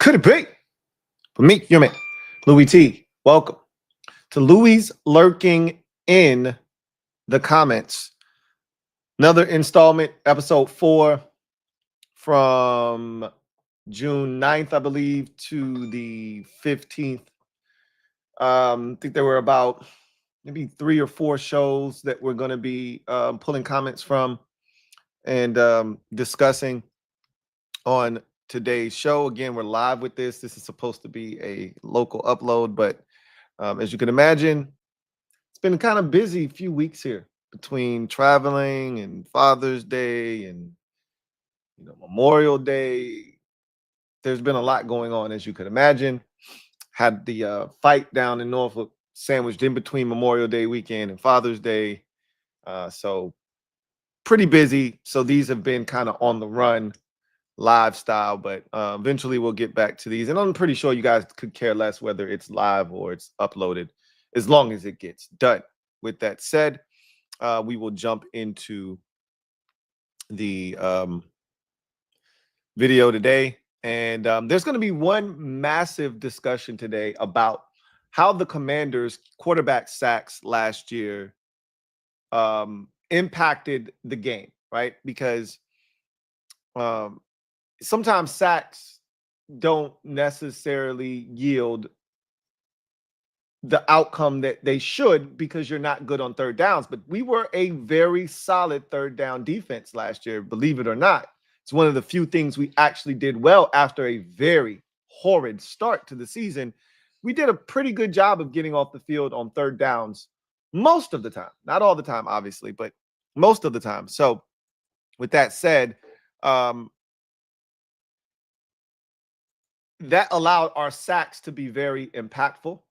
Could it be? For me, your man, Louie Tee. Welcome to Louie's Lurking in the Comments. Another installment, episode 4 from June 9th, I believe, to the 15th. I think there were about maybe 3 or 4 shows that we're going to be pulling comments from and discussing on today's show. Again, we're live with this. This is supposed to be a local upload, but as you can imagine, it's been kind of busy few weeks here between traveling and Father's Day and Memorial Day. There's been a lot going on, as you could imagine. Had the fight down in Norfolk sandwiched in between Memorial Day weekend and Father's Day. So pretty busy. So these have been kind of on the run live style, but eventually we'll get back to these. And I'm pretty sure you guys could care less whether it's live or it's uploaded, as long as it gets done. With that said, we will jump into the video today. And there's going to be one massive discussion today about how the Commanders' quarterback sacks last year impacted the game, right? Because sometimes sacks don't necessarily yield the outcome that they should, because you're not good on third downs. But we were a very solid third down defense last year, believe it or not. It's one of the few things we actually did well after a very horrid start to the season. We did a pretty good job of getting off the field on third downs most of the time. Not all the time, obviously, but most of the time. So with that said, that allowed our sacks to be very impactful. All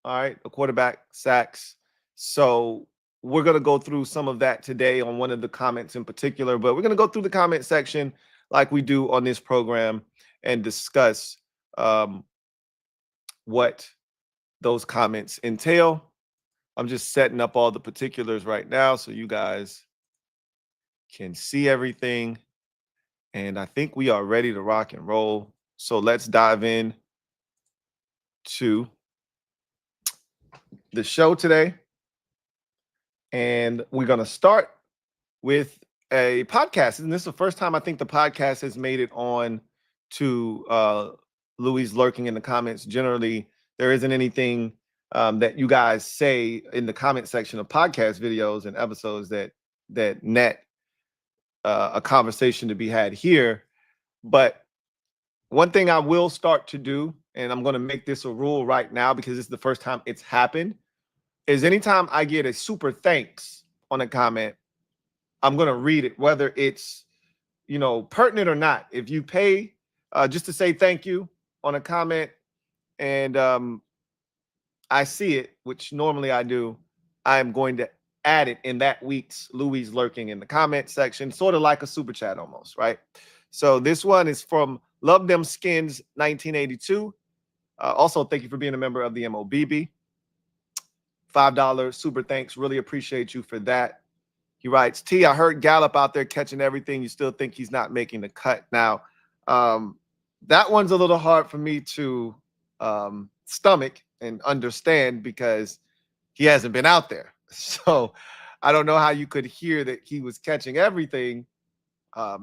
right, the quarterback sacks. So we're going to go through some of that today on one of the comments in particular, but we're going to go through the comment section like we do on this program and discuss what those comments entail. I'm just setting up all the particulars right now so you guys can see everything. And I think we are ready to rock and roll. So let's dive in to the show today. And we're going to start with a podcast. And this is the first time I think the podcast has made it on to Louie's Lurking in the Comments. Generally, there isn't anything that you guys say in the comment section of podcast videos and episodes that net a conversation to be had here. But one thing I will start to do, and I'm going to make this a rule right now because this is the first time it's happened, is anytime I get a super thanks on a comment, I'm going to read it, whether it's, pertinent or not. If you pay just to say thank you on a comment and I see it, which normally I do, I am going to add it in that week's Louie's Lurking in the comment section, sort of like a super chat almost, right? So this one is from Love Them Skins 1982. Also, thank you for being a member of the MOBB. $5 super thanks. Really appreciate you for that. He writes, T, I heard Gallup out there catching everything. You still think he's not making the cut. Now, that one's a little hard for me to stomach and understand because he hasn't been out there. So I don't know how you could hear that he was catching everything.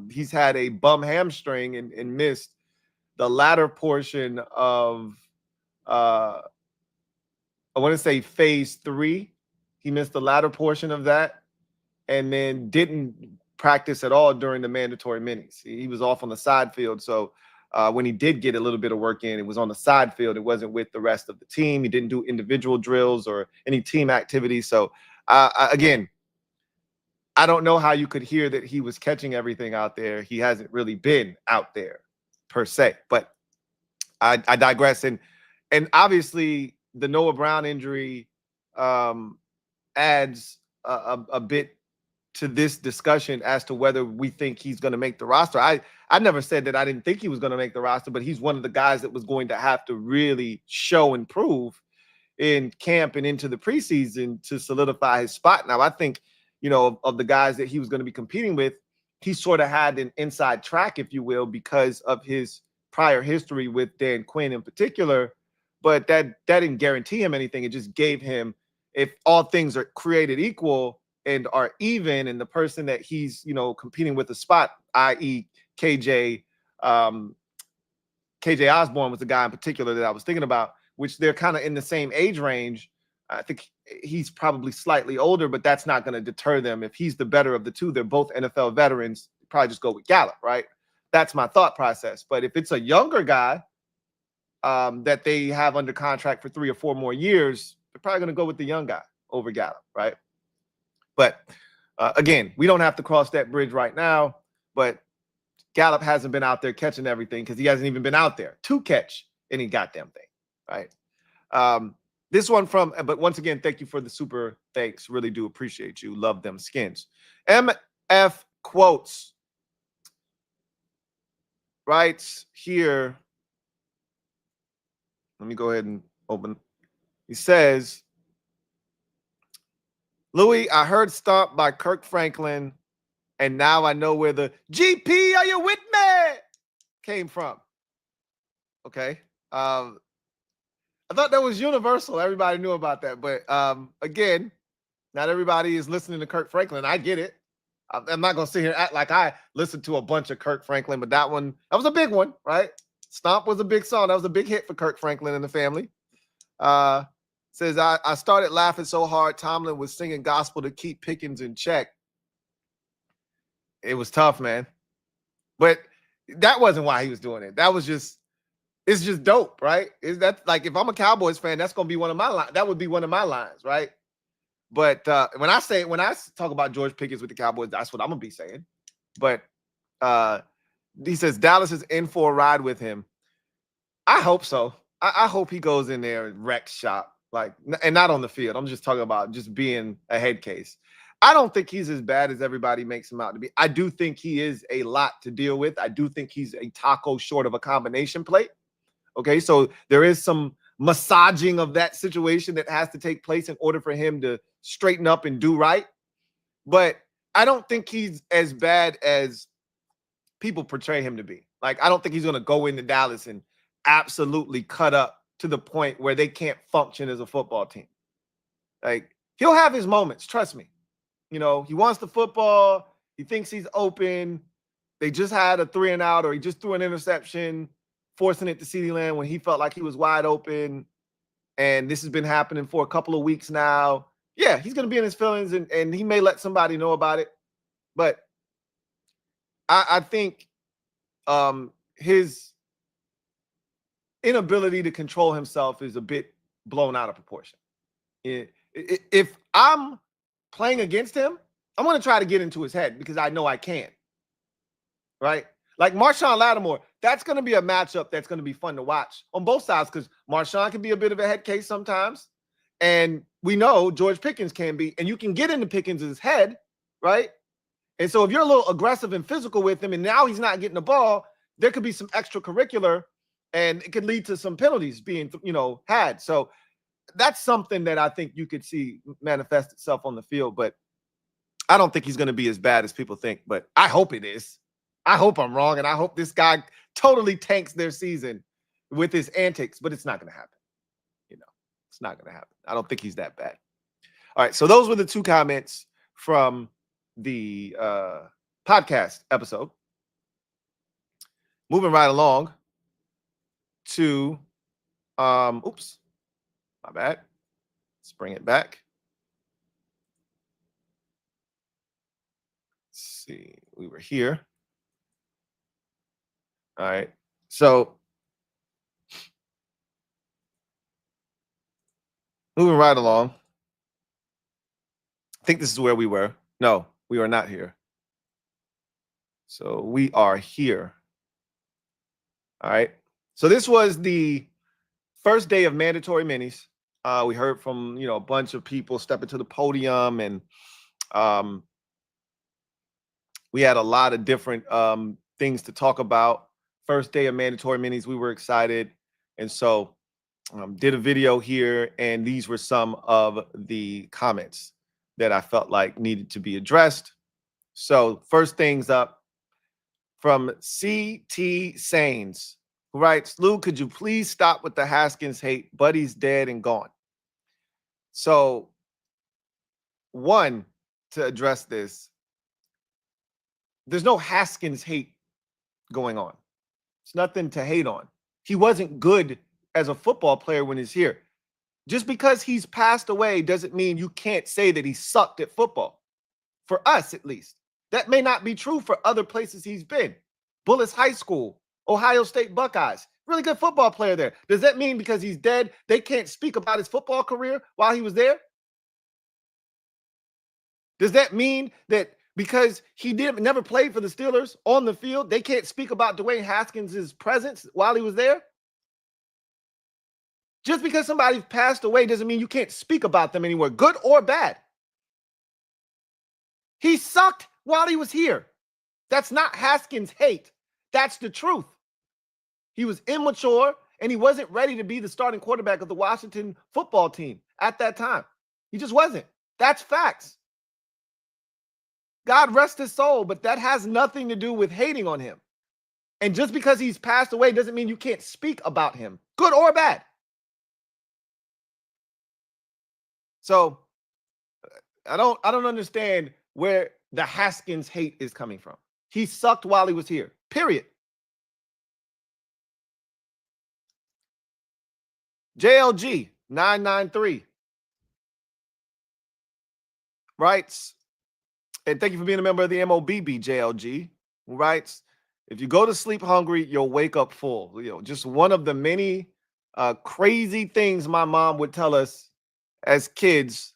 He's had a bum hamstring and missed the latter portion of, I want to say phase 3. He missed the latter portion of that and then didn't practice at all during the mandatory minis. He was off on the side field. So when he did get a little bit of work in, it was on the side field. It wasn't with the rest of the team. He didn't do individual drills or any team activities. So again, I don't know how you could hear that he was catching everything out there. He hasn't really been out there per se, but I digress. And obviously the Noah Brown injury adds a bit to this discussion as to whether we think he's going to make the roster. I never said that I didn't think he was going to make the roster, but he's one of the guys that was going to have to really show and prove in camp and into the preseason to solidify his spot. Now, I think, of the guys that he was going to be competing with, he sort of had an inside track, if you will, because of his prior history with Dan Quinn in particular, but that didn't guarantee him anything. It just gave him, if all things are created equal and are even, and the person that he's, competing with a spot, i.e. KJ, KJ Osborne was the guy in particular that I was thinking about, which they're kind of in the same age range. I think he's probably slightly older, but that's not going to deter them. If he's the better of the two, they're both NFL veterans, probably just go with Gallup, right? That's my thought process. But if it's a younger guy that they have under contract for 3 or 4 more years, they're probably going to go with the young guy over Gallup, right? But again, we don't have to cross that bridge right now, but Gallup hasn't been out there catching everything because he hasn't even been out there to catch any goddamn thing, right? This one but once again, thank you for the super thanks. Really do appreciate you. Love them skins. MF Quotes writes here. Let me go ahead and open. He says, Louie, I heard Stomp by Kirk Franklin, and now I know where the GP, are you with me? Came from. Okay. I thought that was universal. Everybody knew about that. But again, not everybody is listening to Kirk Franklin. I get it. I'm not going to sit here and act like I listened to a bunch of Kirk Franklin, but that was a big one, right? Stomp was a big song. That was a big hit for Kirk Franklin and the family. Says, I started laughing so hard Tomlin was singing gospel to keep Pickens in check. It was tough, man. But that wasn't why he was doing it. That was just, it's just dope, right? Is that like, if I'm a Cowboys fan, that's going to be one of my lines. That would be one of my lines, right? But when I talk about George Pickens with the Cowboys, that's what I'm going to be saying. But he says Dallas is in for a ride with him. I hope so. I hope he goes in there and wrecks shop, and not on the field. I'm just talking about just being a head case. I don't think he's as bad as everybody makes him out to be. I do think he is a lot to deal with. I do think he's a taco short of a combination plate. Okay, so there is some massaging of that situation that has to take place in order for him to straighten up and do right. But I don't think he's as bad as people portray him to be. Like, I don't think he's going to go into Dallas and absolutely cut up to the point where they can't function as a football team. Like, he'll have his moments, trust me. He wants the football. He thinks he's open. They just had a 3-and-out, or he just threw an interception, forcing it to CeeDee Lamb when he felt like he was wide open. And this has been happening for a couple of weeks now. Yeah, he's going to be in his feelings, and he may let somebody know about it. But I think his inability to control himself is a bit blown out of proportion. If I'm playing against him, I'm going to try to get into his head because I know I can. Right? Like Marshawn Lattimore, that's going to be a matchup that's going to be fun to watch on both sides because Marshawn can be a bit of a head case sometimes. And we know George Pickens can be, and you can get into Pickens' head, right? And so if you're a little aggressive and physical with him and now he's not getting the ball, there could be some extracurricular and it could lead to some penalties being, had. So that's something that I think you could see manifest itself on the field, but I don't think he's going to be as bad as people think, but I hope it is. I hope I'm wrong, and I hope this guy totally tanks their season with his antics, but it's not going to happen. It's not going to happen. I don't think he's that bad. All right, so those were the 2 comments from the podcast episode. Moving right along to, oops, my bad. Let's bring it back. Let's see, we were here. All right, so moving right along. I think this is where we were. No, we are not here. So we are here. All right. So this was the first day of mandatory minis. We heard from, a bunch of people stepping to the podium, and we had a lot of different things to talk about. First day of mandatory minis, we were excited. And so did a video here, and these were some of the comments that I felt like needed to be addressed. So first things up, from CT Sains, who writes, Lou, could you please stop with the Haskins hate? Buddy's dead and gone. So, one, to address this, there's no Haskins hate going on. It's nothing to hate on. He wasn't good as a football player when he's here. Just because he's passed away doesn't mean you can't say that he sucked at football. For us, at least. That may not be true for other places he's been. Bullis High School, Ohio State Buckeyes, really good football player there. Does that mean because he's dead, they can't speak about his football career while he was there? Does that mean that because he never played for the Steelers on the field, they can't speak about Dwayne Haskins' presence while he was there? Just because somebody passed away doesn't mean you can't speak about them anywhere, good or bad. He sucked while he was here. That's not Haskins' hate. That's the truth. He was immature, and he wasn't ready to be the starting quarterback of the Washington football team at that time. He just wasn't. That's facts. God rest his soul, but that has nothing to do with hating on him. And just because he's passed away doesn't mean you can't speak about him, good or bad. So I don't understand where the Haskins hate is coming from. He sucked while he was here, period. JLG 993 writes, and thank you for being a member of the MOBB, JLG, who writes, if you go to sleep hungry, you'll wake up full. You know, just one of the many crazy things my mom would tell us as kids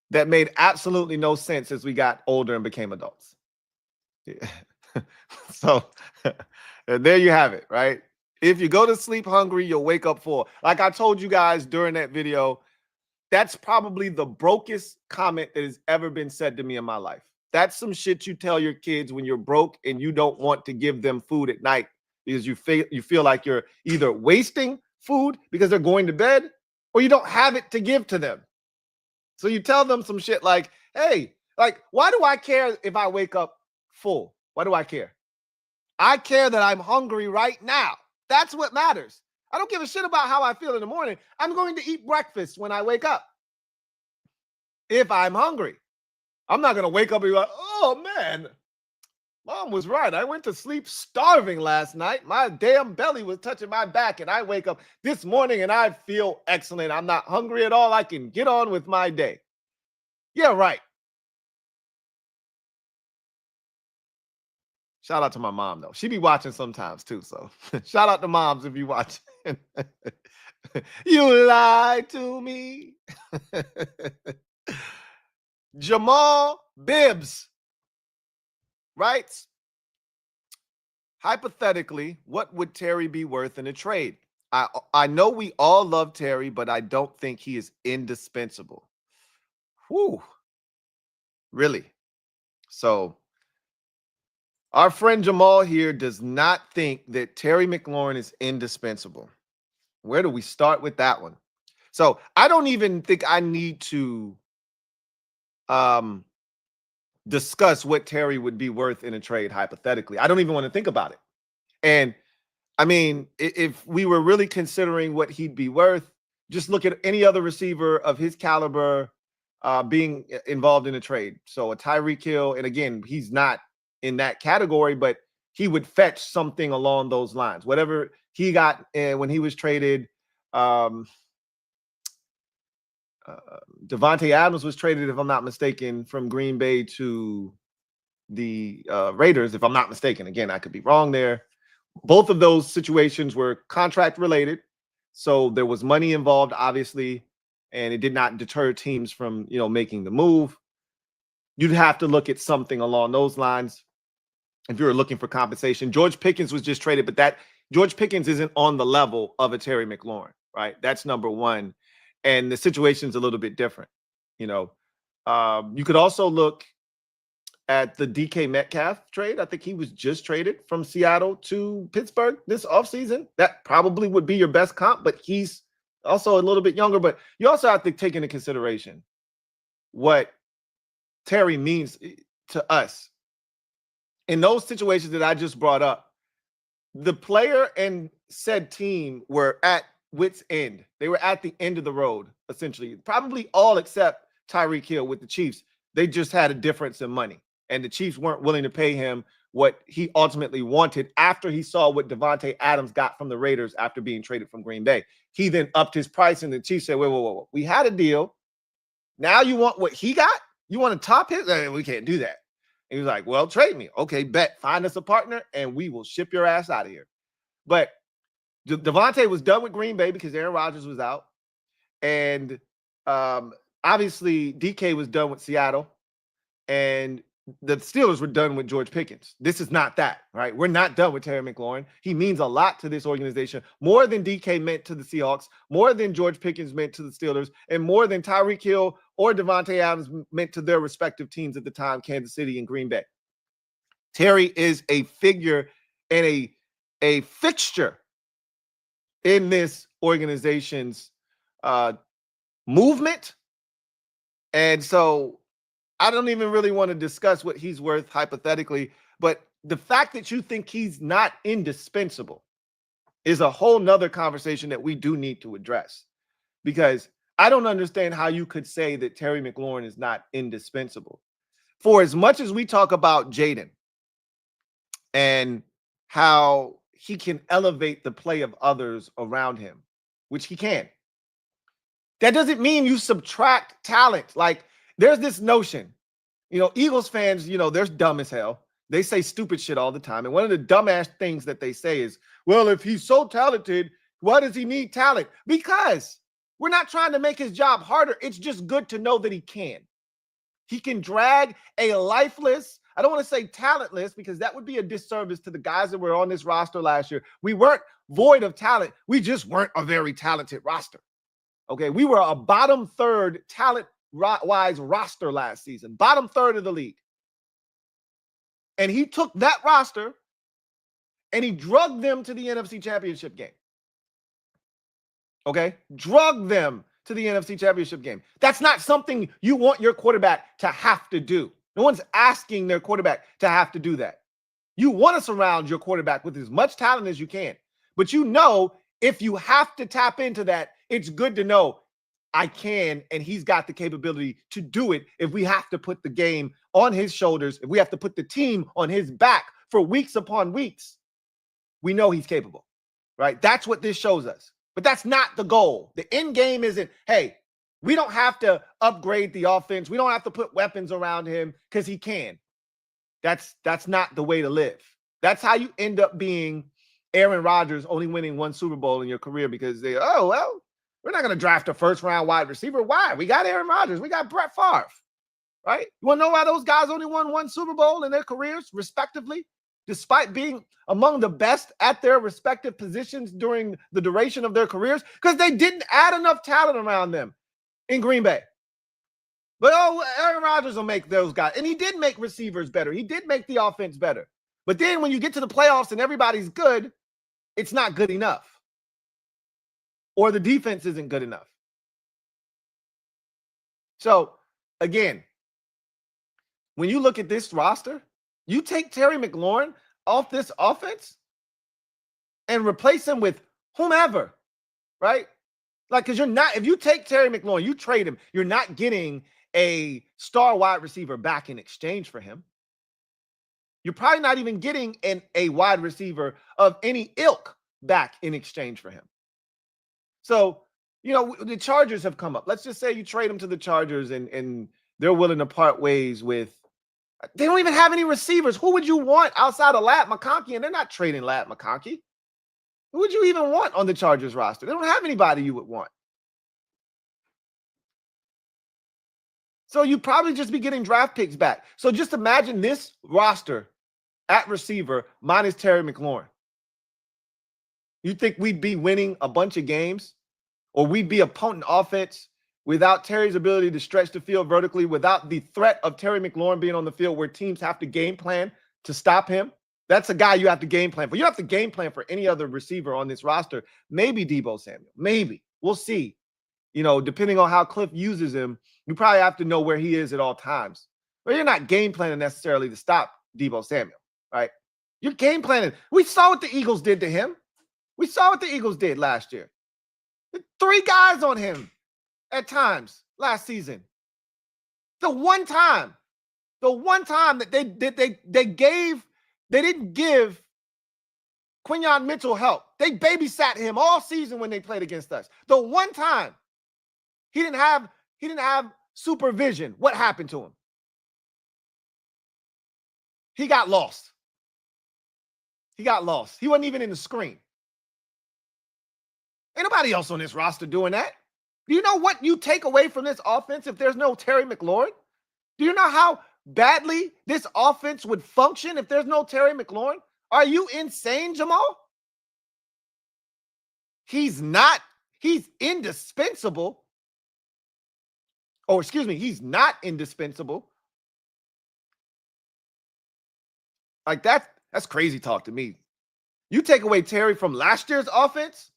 that made absolutely no sense as we got older and became adults. Yeah. So there you have it, right? If you go to sleep hungry, you'll wake up full. Like I told you guys during that video, that's probably the brokest comment that has ever been said to me in my life. That's some shit you tell your kids when you're broke and you don't want to give them food at night because you feel like you're either wasting food because they're going to bed or you don't have it to give to them. So you tell them some shit like, hey, like, why do I care if I wake up full? Why do I care? I care that I'm hungry right now. That's what matters. I don't give a shit about how I feel in the morning. I'm going to eat breakfast when I wake up. If I'm hungry, I'm not going to wake up and be like, oh man, mom was right. I went to sleep starving last night. My damn belly was touching my back and I wake up this morning and I feel excellent. I'm not hungry at all. I can get on with my day. Yeah, right. Shout out to my mom, though. She be watching sometimes, too. So shout out to moms if you watch. You lied to me. Jamal Bibbs writes, hypothetically, what would Terry be worth in a trade? I know we all love Terry, but I don't think he is indispensable. Whew. Really? So our friend Jamal here does not think that Terry McLaurin is indispensable. Where do we start with that one? So I don't even think I need to discuss what Terry would be worth in a trade hypothetically. I don't even want to think about it. And I mean, if we were really considering what he'd be worth, just look at any other receiver of his caliber being involved in a trade. So a Tyreek Hill, and again, he's not in that category, but he would fetch something along those lines. Whatever he got when he was traded, Devontae Adams was traded, if I'm not mistaken, from Green Bay to the Raiders, if I'm not mistaken. Again, I could be wrong there. Both of those situations were contract related, so there was money involved, obviously, and it did not deter teams from, making the move. You'd have to look at something along those lines if you were looking for compensation. George Pickens was just traded, but that George Pickens isn't on the level of a Terry McLaurin, right? That's number one. And the situation's a little bit different. You could also look at the DK Metcalf trade. I think he was just traded from Seattle to Pittsburgh this offseason. That probably would be your best comp, but he's also a little bit younger. But you also have to take into consideration what Terry means to us. In those situations that I just brought up, the player and said team were at wit's end. They were at the end of the road, essentially. Probably all except Tyreek Hill with the Chiefs. They just had a difference in money. And the Chiefs weren't willing to pay him what he ultimately wanted after he saw what Devontae Adams got from the Raiders after being traded from Green Bay. He then upped his price, and the Chiefs said, wait. We had a deal. Now you want what he got? You want to top his? We can't do that. And he was like, well, trade me. Okay, bet. Find us a partner, and we will ship your ass out of here. But Devontae was done with Green Bay because Aaron Rodgers was out. And obviously, DK was done with Seattle. And the Steelers were done with George Pickens. This is not that, right? We're not done with Terry McLaurin. He means a lot to this organization, more than DK meant to the Seahawks, more than George Pickens meant to the Steelers, and more than Tyreek Hill or Devontae Adams meant to their respective teams at the time, Kansas City and Green Bay. Terry is a figure and a fixture in this organization's movement. And so I don't even really want to discuss what he's worth hypothetically, but the fact that you think he's not indispensable is a whole nother conversation that we do need to address, because I don't understand how you could say that Terry McLaurin is not indispensable. For as much as we talk about Jaden and how he can elevate the play of others around him, which he can, that doesn't mean you subtract talent. Like, there's this notion, Eagles fans, they're dumb as hell. They say stupid shit all the time. And one of the dumbass things that they say is, well, if he's so talented, why does he need talent? Because we're not trying to make his job harder. It's just good to know that he can. He can drag a lifeless, I don't want to say talentless, because that would be a disservice to the guys that were on this roster last year. We weren't void of talent. We just weren't a very talented roster. Okay, we were a bottom third talent-wise roster last season, bottom third of the league. And he took that roster and he drugged them to the NFC Championship game. Okay, drugged them to the NFC Championship game. That's not something you want your quarterback to have to do. No one's asking their quarterback to have to do that. You want to surround your quarterback with as much talent as you can. But if you have to tap into that, it's good to know I can, and he's got the capability to do it if we have to put the game on his shoulders, if we have to put the team on his back for weeks upon weeks. We know he's capable, right? That's what this shows us. But that's not the goal. The end game isn't, hey, we don't have to upgrade the offense. We don't have to put weapons around him because he can. That's not the way to live. That's how you end up being Aaron Rodgers, only winning one Super Bowl in your career because we're not going to draft a first-round wide receiver. Why? We got Aaron Rodgers. We got Brett Favre, right? You want to know why those guys only won one Super Bowl in their careers, respectively, despite being among the best at their respective positions during the duration of their careers? Because they didn't add enough talent around them in Green Bay. But, Aaron Rodgers will make those guys. And he did make receivers better. He did make the offense better. But then when you get to the playoffs and everybody's good, it's not good enough. Or the defense isn't good enough. So, again, when you look at this roster, you take Terry McLaurin off this offense and replace him with whomever, right? Like, because if you take Terry McLaurin, you trade him, you're not getting a star wide receiver back in exchange for him. You're probably not even getting a wide receiver of any ilk back in exchange for him. So, the Chargers have come up. Let's just say you trade them to the Chargers and they're willing to part ways with, they don't even have any receivers. Who would you want outside of Ladd McConkey? And they're not trading Ladd McConkey. Who would you even want on the Chargers roster? They don't have anybody you would want. So you probably just be getting draft picks back. So just imagine this roster at receiver minus Terry McLaurin. You think we'd be winning a bunch of games, or we'd be a potent offense without Terry's ability to stretch the field vertically, without the threat of Terry McLaurin being on the field where teams have to game plan to stop him? That's a guy you have to game plan for. You don't have to game plan for any other receiver on this roster. Maybe Deebo Samuel. Maybe. We'll see. Depending on how Cliff uses him, you probably have to know where he is at all times. But you're not game planning necessarily to stop Deebo Samuel, right? You're game planning. We saw what the Eagles did to him. We saw what the Eagles did last year. 3 guys on him at times last season. The one time that they didn't give Quinyon Mitchell help. They babysat him all season when they played against us. The one time he didn't have supervision. What happened to him? He got lost. He got lost. He wasn't even in the screen. Ain't nobody else on this roster doing that. Do you know what you take away from this offense if there's no Terry McLaurin? Do you know how badly this offense would function if there's no Terry McLaurin? Are you insane, Jamal? He's not. He's indispensable. Oh, excuse me. He's not indispensable. Like that's crazy talk to me. You take away Terry from last year's offense,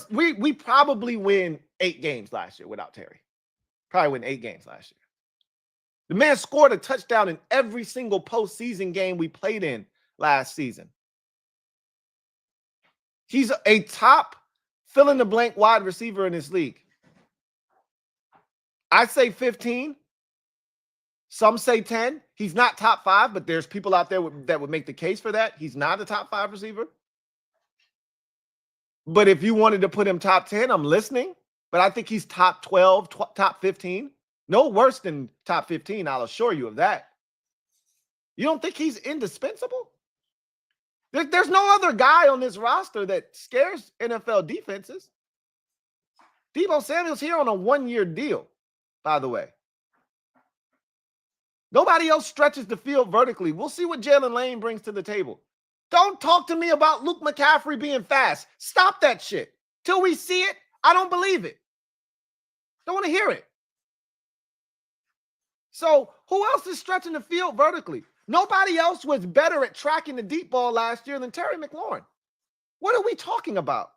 we probably win 8 games last year without Terry. Probably win 8 games last year. The man scored a touchdown in every single postseason game we played in last season. He's a top fill-in-the-blank wide receiver in this league. I say 15. Some say 10. He's not top 5, but there's people out there that would make the case for that. He's not a top 5 receiver. But if you wanted to put him top 10, I'm listening. But I think he's top 12, top 15. No worse than top 15, I'll assure you of that. You don't think he's indispensable? There's no other guy on this roster that scares NFL defenses. Deebo Samuel's here on a 1-year deal, by the way. Nobody else stretches the field vertically. We'll see what Jalen Lane brings to the table. Don't talk to me about Luke McCaffrey being fast. Stop that shit. Till we see it, I don't believe it. Don't want to hear it. So who else is stretching the field vertically? Nobody else was better at tracking the deep ball last year than Terry McLaurin. What are we talking about?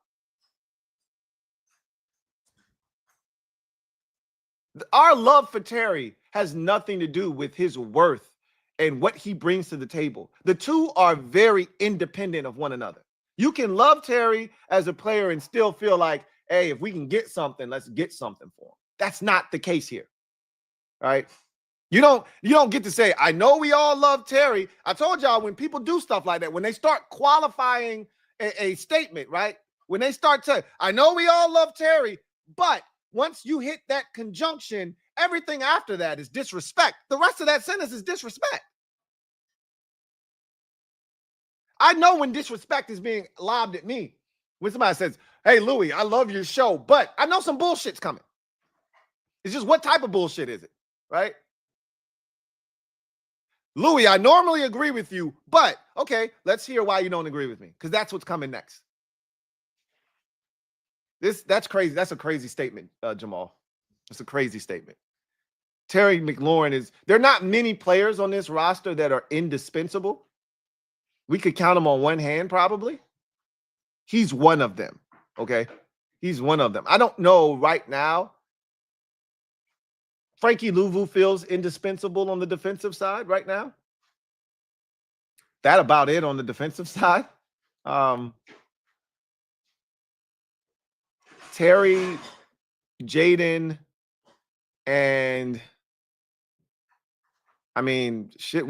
Our love for Terry has nothing to do with his worth and what he brings to the table. The two are very independent of one another. You can love Terry as a player and still feel like, hey, if we can get something, let's get something for him. That's not the case here. All right? You don't get to say, I know we all love Terry. I told y'all when people do stuff like that, when they start qualifying a statement, right? When they start to, I know we all love Terry, but once you hit that conjunction, everything after that is disrespect. The rest of that sentence is disrespect. I know when disrespect is being lobbed at me. When somebody says, hey, Louie, I love your show, but I know some bullshit's coming. It's just what type of bullshit is it, right? Louie, I normally agree with you, but okay, let's hear why you don't agree with me, because that's what's coming next. That's crazy. That's a crazy statement, Jamal. It's a crazy statement. Terry McLaurin there are not many players on this roster that are indispensable. We could count them on one hand, probably. He's one of them, okay? He's one of them. I don't know right now. Frankie Louvu feels indispensable on the defensive side right now. That about it on the defensive side. Terry, Jaden, and I mean, shit.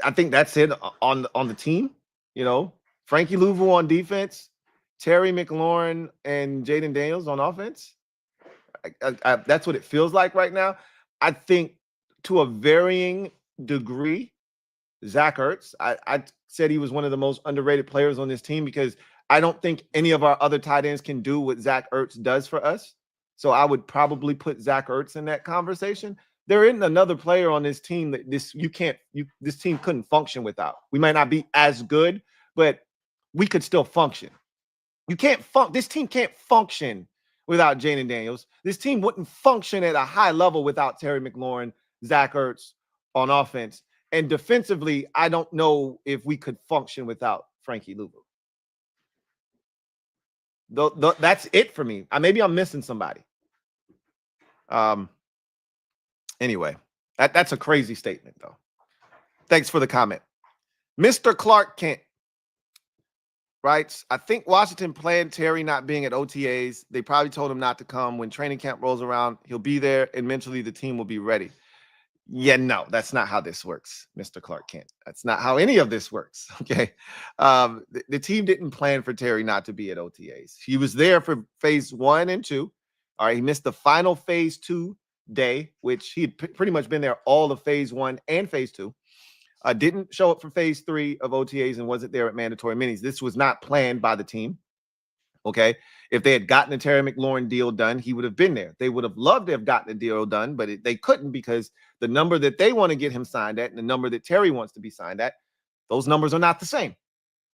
I think that's it on the team. You know, Frankie Louvu on defense, Terry McLaurin, and Jaden Daniels on offense. That's what it feels like right now. I think to a varying degree, Zach Ertz. I said he was one of the most underrated players on this team because I don't think any of our other tight ends can do what Zach Ertz does for us. So I would probably put Zach Ertz in that conversation. There isn't another player on this team that this team couldn't function without. We might not be as good, but we could still function. This team can't function without Jaden Daniels. This team wouldn't function at a high level without Terry McLaurin, Zach Ertz on offense. And defensively, I don't know if we could function without Frankie Louvu. That's it for me. Maybe I'm missing somebody. Anyway, That's a crazy statement, though. Thanks for the comment. Mr. Clark Kent writes, I think Washington planned Terry not being at OTAs. They probably told him not to come. When training camp rolls around, he'll be there, and mentally the team will be ready. Yeah, no, that's not how this works, Mr. Clark Kent. That's not how any of this works, okay? The team didn't plan for Terry not to be at OTAs. He was there for phase 1 and 2. All right, he missed the final phase 2 day, which he had pretty much been there all of phase 1 and phase 2. Didn't show up for phase 3 of OTAs and wasn't there at mandatory minis. This was not planned by the team. Okay. If they had gotten a Terry McLaurin deal done, he would have been there. They would have loved to have gotten a deal done, but they couldn't because the number that they want to get him signed at and the number that Terry wants to be signed at, those numbers are not the same.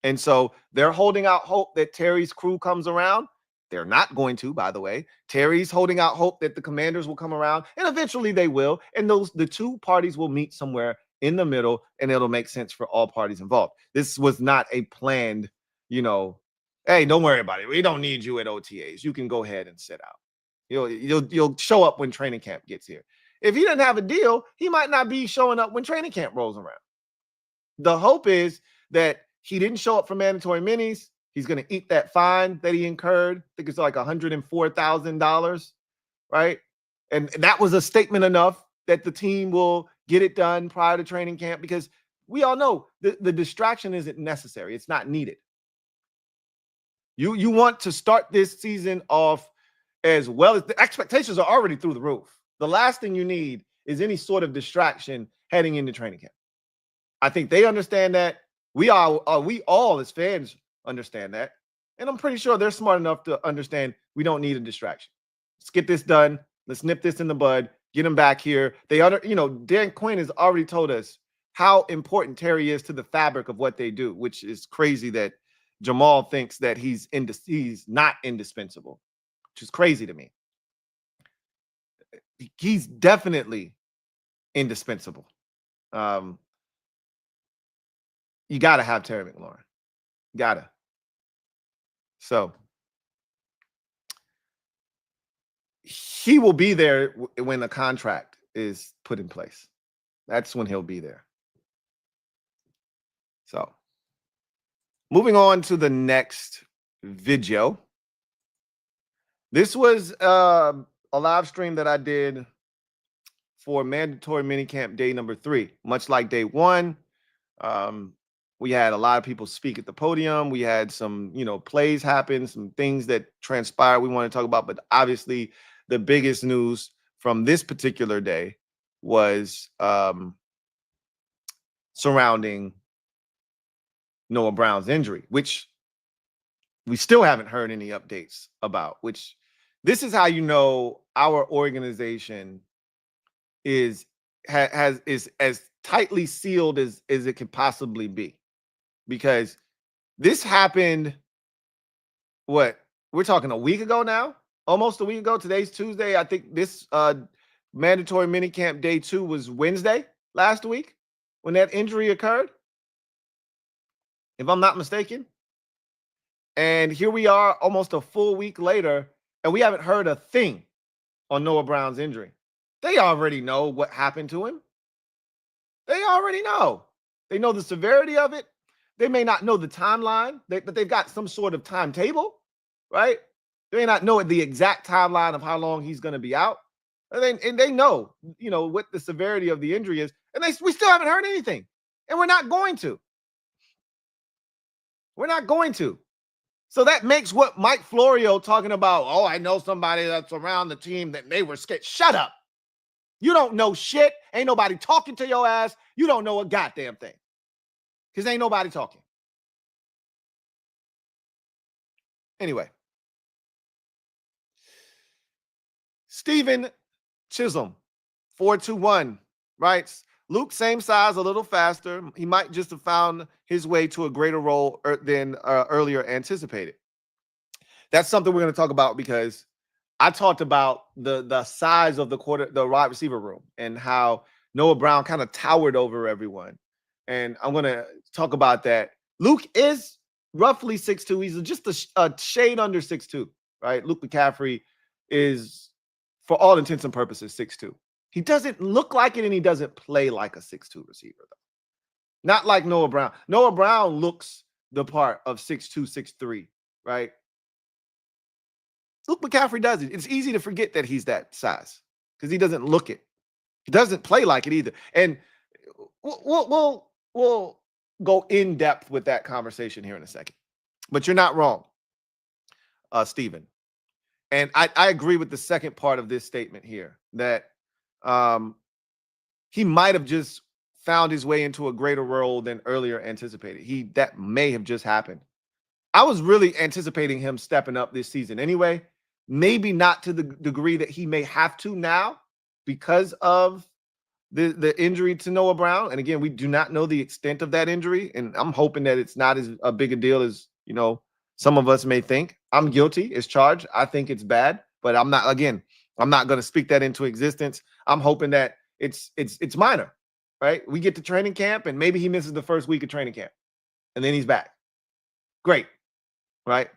And so they're holding out hope that Terry's crew comes around. They're not going to, by the way. Terry's holding out hope that the Commanders will come around, and eventually they will. And the two parties will meet somewhere in the middle, and it'll make sense for all parties involved. This was not a planned, hey, don't worry about it. We don't need you at OTAs. You can go ahead and sit out. You'll show up when training camp gets here. If he doesn't have a deal, he might not be showing up when training camp rolls around. The hope is that he didn't show up for mandatory minis. He's going to eat that fine that he incurred. I think it's like $104,000, right? And that was a statement enough that the team will get it done prior to training camp, because we all know the distraction isn't necessary. It's not needed. You want to start this season off as well. As the expectations are already through the roof. The last thing you need is any sort of distraction heading into training camp. I think they understand that. We all as fans understand that. And I'm pretty sure they're smart enough to understand we don't need a distraction. Let's get this done. Let's nip this in the bud. Get him back here. Dan Quinn has already told us how important Terry is to the fabric of what they do, which is crazy that Jamal thinks that he's not indispensable, which is crazy to me. He's definitely indispensable. You got to have Terry McLaurin. Gotta. So he will be there when the contract is put in place. That's when he'll be there. So moving on to the next video. This was a live stream that I did for mandatory minicamp day number 3. Much like day 1, we had a lot of people speak at the podium. We had some, plays happen, some things that transpired we want to talk about. But obviously, the biggest news from this particular day was surrounding Noah Brown's injury, which we still haven't heard any updates about. Which this is how you know our organization is as tightly sealed as it could possibly be. Because this happened, we're talking a week ago now? Almost a week ago. Today's Tuesday. I think this mandatory minicamp day 2 was Wednesday last week when that injury occurred, if I'm not mistaken. And here we are almost a full week later, and we haven't heard a thing on Noah Brown's injury. They already know what happened to him. They already know. They know the severity of it. They may not know the timeline, but they've got some sort of timetable, right? They may not know the exact timeline of how long he's going to be out. And they know, what the severity of the injury is. And we still haven't heard anything. And we're not going to. We're not going to. So that makes what Mike Florio talking about, I know somebody that's around the team that they were scared. Shut up. You don't know shit. Ain't nobody talking to your ass. You don't know a goddamn thing. Because ain't nobody talking. Anyway. Steven Chisholm, 421, writes, Luke, same size, a little faster. He might just have found his way to a greater role than earlier anticipated. That's something we're going to talk about, because I talked about the size of the wide receiver room and how Noah Brown kind of towered over everyone. And I'm going to talk about that. Luke is roughly 6'2". He's just a shade under 6'2", right? Luke McCaffrey is, for all intents and purposes, 6'2". He doesn't look like it, and he doesn't play like a 6'2" receiver, though. Not like Noah Brown. Noah Brown looks the part of 6'2", 6'3", right? Luke McCaffrey does it. It's easy to forget that he's that size because he doesn't look it. He doesn't play like it either. And we'll go in depth with that conversation here in a second. But you're not wrong, Stephen. And I agree with the second part of this statement here, that he might have just found his way into a greater role than earlier anticipated. That may have just happened. I was really anticipating him stepping up this season anyway. Maybe not to the degree that he may have to now because of the injury to Noah Brown. And again, we do not know the extent of that injury. And I'm hoping that it's not as a big a deal as, some of us may think. I'm guilty as charged. I think it's bad, but I'm not going to speak that into existence. I'm hoping that it's minor, right? We get to training camp and maybe he misses the first week of training camp and then he's back. Great, right?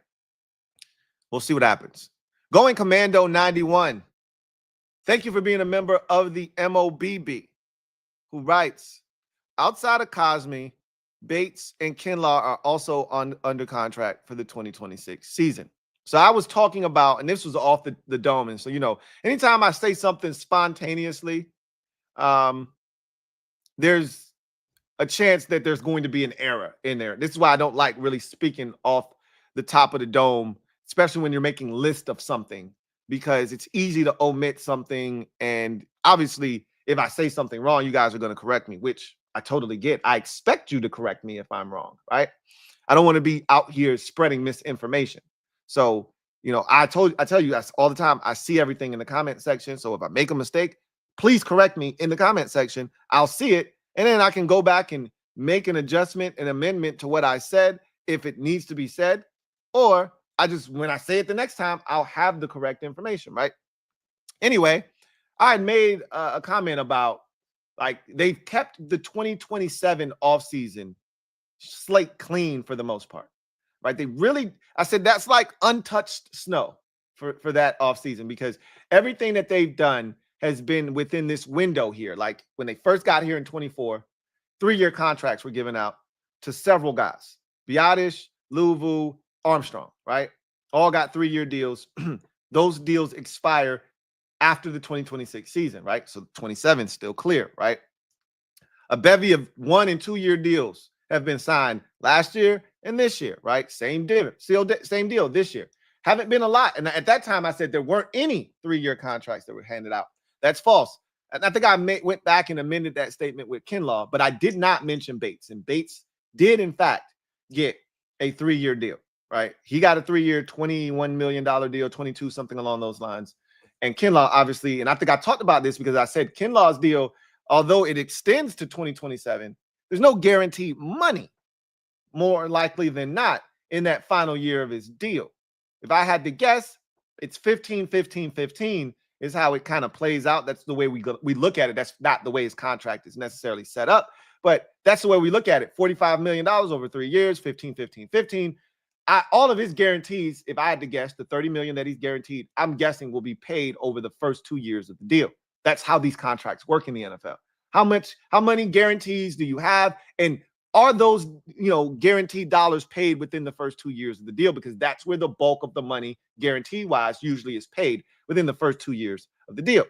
We'll see what happens. Going Commando 91. Thank you for being a member of the MOBB, who writes, outside of Cosme, Bates and Kinlaw are also under contract for the 2026 season. So I was talking about, and this was off the dome. And so, anytime I say something spontaneously, there's a chance that there's going to be an error in there. This is why I don't like really speaking off the top of the dome, especially when you're making list of something, because it's easy to omit something. And obviously, if I say something wrong, you guys are going to correct me, which I totally get. I expect you to correct me if I'm wrong, right? I don't want to be out here spreading misinformation. So, I tell you guys all the time, I see everything in the comment section. So if I make a mistake, please correct me in the comment section. I'll see it. And then I can go back and make an adjustment, an amendment to what I said if it needs to be said. Or when I say it the next time, I'll have the correct information, right? Anyway, I had made a comment about, they've kept the 2027 offseason slate clean for the most part, right? I said that's like untouched snow for that offseason, because everything that they've done has been within this window here. Like when they first got here in 24, 3-year contracts were given out to several guys. Biotish, Louvu, Armstrong, right? All got 3-year deals. Those deals expire after the 2026 season, right? So 27 is still clear, right? A bevy of 1- and 2-year deals have been signed last year and this year, right? Same deal this year. Haven't been a lot. And at that time, I said there weren't any 3-year contracts that were handed out. That's false. And I think I went back and amended that statement with Kinlaw, but I did not mention Bates. And Bates did, in fact, get a 3-year deal, right? He got a 3-year, $21 million deal, 22, something along those lines. And Kinlaw, obviously, and I think I talked about this because I said Kinlaw's deal, although it extends to 2027, there's no guaranteed money, more likely than not, in that final year of his deal. If I had to guess, it's 15, 15, 15 is how it kind of plays out. That's the way we look at it. That's not the way his contract is necessarily set up, but that's the way we look at it. $45 million over 3 years, 15, 15, 15. All of his guarantees, if I had to guess, the $30 million that he's guaranteed, I'm guessing will be paid over the first 2 years of the deal. That's how these contracts work in the NFL. How many guarantees do you have? And are those, guaranteed dollars paid within the first 2 years of the deal? Because that's where the bulk of the money, guarantee-wise, usually is paid within the first 2 years of the deal.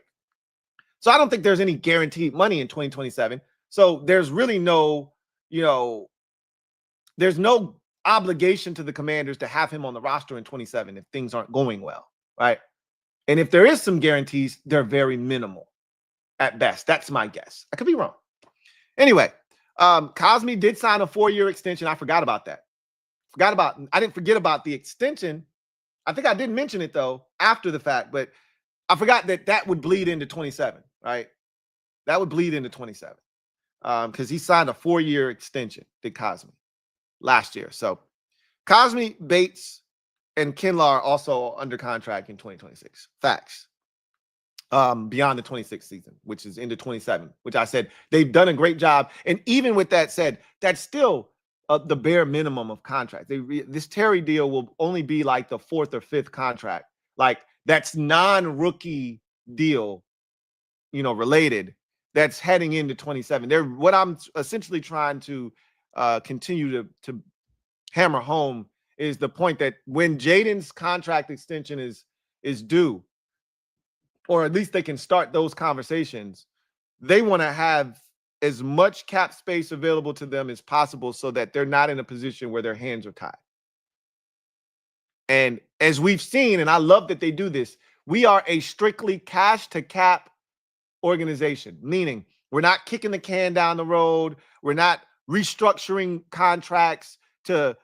So I don't think there's any guaranteed money in 2027. So there's really no, there's no obligation to the Commanders to have him on the roster in 27 if things aren't going well, right? And if there is some guarantees, they're very minimal at best. That's my guess. I could be wrong. Anyway, Cosme did sign a 4-year extension. I forgot about that. I didn't forget about the extension. I think I did mention it, though, after the fact, but I forgot that would bleed into 27, right? That would bleed into 27 because he signed a 4-year extension, did Cosme, last year. So Cosme, Bates, and Kinlaw are also under contract in 2026. Facts. Beyond the 26th season, which is into 27, which I said they've done a great job. And even with that said, that's still the bare minimum of contract. This Terry deal will only be like the 4th or 5th contract. Like that's non-rookie deal related that's heading into 27. They're what I'm essentially trying to continue to hammer home is the point that when Jaden's contract extension is due, or at least they can start those conversations, they want to have as much cap space available to them as possible so that they're not in a position where their hands are tied. And as we've seen, and I love that they do this, we are a strictly cash to cap organization, meaning we're not kicking the can down the road. We're not restructuring contracts to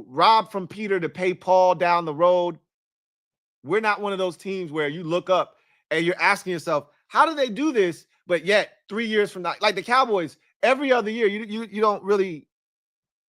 rob from Peter to pay Paul down the road. We're not one of those teams where you look up and you're asking yourself, how do they do this? But yet 3 years from now, like the Cowboys, every other year, you don't really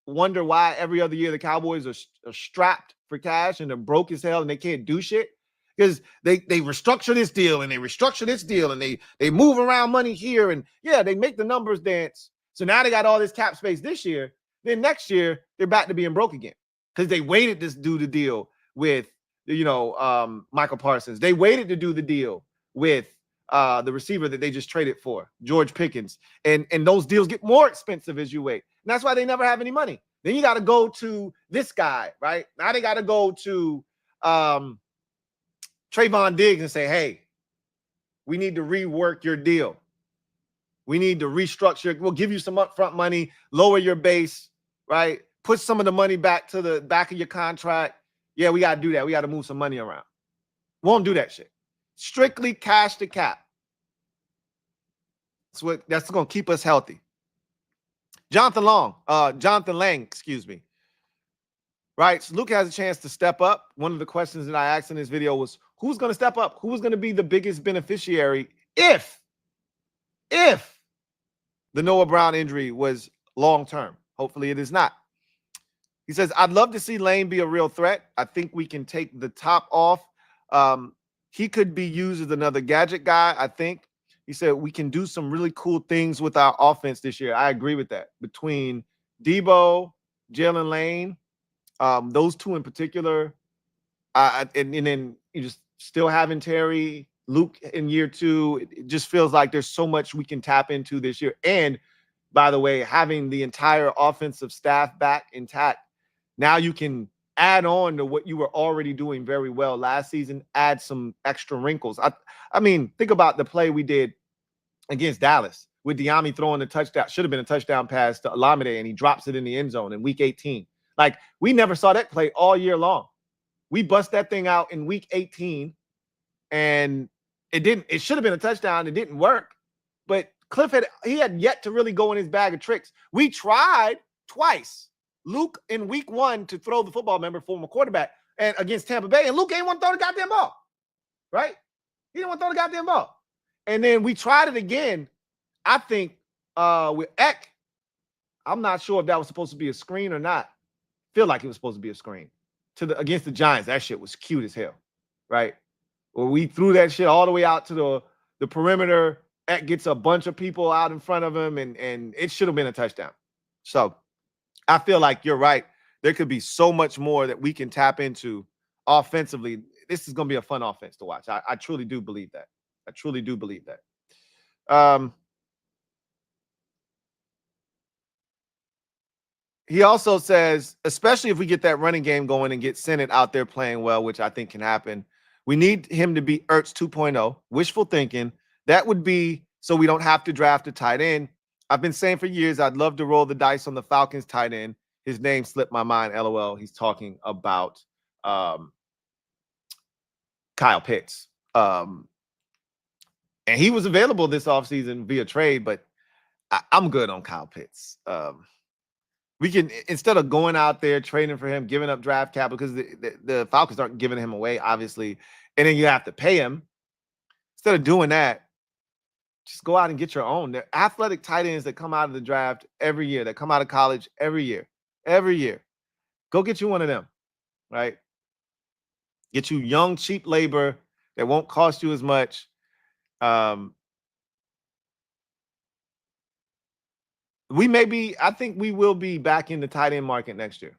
wonder why every other year the Cowboys are strapped for cash and they're broke as hell and they can't do shit. Because they restructure this deal and they restructure this deal and they move around money here and yeah, they make the numbers dance. So now they got all this cap space this year. Then next year they're back to being broke again because they waited to do the deal with Michael Parsons. They waited to do the deal with the receiver that they just traded for, George Pickens, and those deals get more expensive as you wait. And that's why they never have any money. Then you got to go to this guy, right? Now they got to go to Trayvon Diggs and say, hey, we need to rework your deal. We need to restructure. We'll give you some upfront money, lower your base, right? Put some of the money back to the back of your contract. Yeah, we got to do that. We got to move some money around. Won't do that shit. Strictly cash to cap. That's going to keep us healthy. Jonathan Lang, excuse me. Right, so Luke has a chance to step up. One of the questions that I asked in this video was, who's going to step up? Who's going to be the biggest beneficiary if the Noah Brown injury was long-term? Hopefully it is not. He says, I'd love to see Lane be a real threat. I think we can take the top off. He could be used as another gadget guy, I think. He said, we can do some really cool things with our offense this year. I agree with that. Between Debo, Jalen Lane, those two in particular, and then you just still having Terry, Luke in year 2, it just feels like there's so much we can tap into this year. And by the way, having the entire offensive staff back intact, now you can add on to what you were already doing very well last season, add some extra wrinkles. I mean, think about the play we did against Dallas with Diami throwing the touchdown. Should have been a touchdown pass to Olamide, and he drops it in the end zone in week 18. Like, we never saw that play all year long. We bust that thing out in week 18, and it should have been a touchdown. It didn't work. But Cliff had yet to really go in his bag of tricks. We tried twice, Luke in week 1, to throw the football, member, former quarterback, and against Tampa Bay, and Luke ain't want to throw the goddamn ball, right? He didn't want to throw the goddamn ball. And then we tried it again, I think, with Eck. I'm not sure if that was supposed to be a screen or not. Feel like it was supposed to be a screen against the Giants. That shit was cute as hell, right? Well, we threw that shit all the way out to the perimeter. Eck gets a bunch of people out in front of him, and it should have been a touchdown. So I feel like you're right. There could be so much more that we can tap into offensively. This is going to be a fun offense to watch. I truly do believe that. I truly do believe that. He also says, especially if we get that running game going and get Sennett out there playing well, which I think can happen, we need him to be Ertz 2.0. Wishful thinking. That would be so we don't have to draft a tight end. I've been saying for years I'd love to roll the dice on the Falcons tight end. His name slipped my mind, LOL. He's talking about Kyle Pitts. And he was available this offseason via trade, but I'm good on Kyle Pitts. We can, instead of going out there trading for him, giving up draft capital, because the Falcons aren't giving him away, obviously, and then you have to pay him. Instead of doing that, just go out and get your own. They're athletic tight ends that come out of the draft every year, that come out of college every year. Go get you one of them, right? Get you young, cheap labor that won't cost you as much. I think we will be back in the tight end market next year.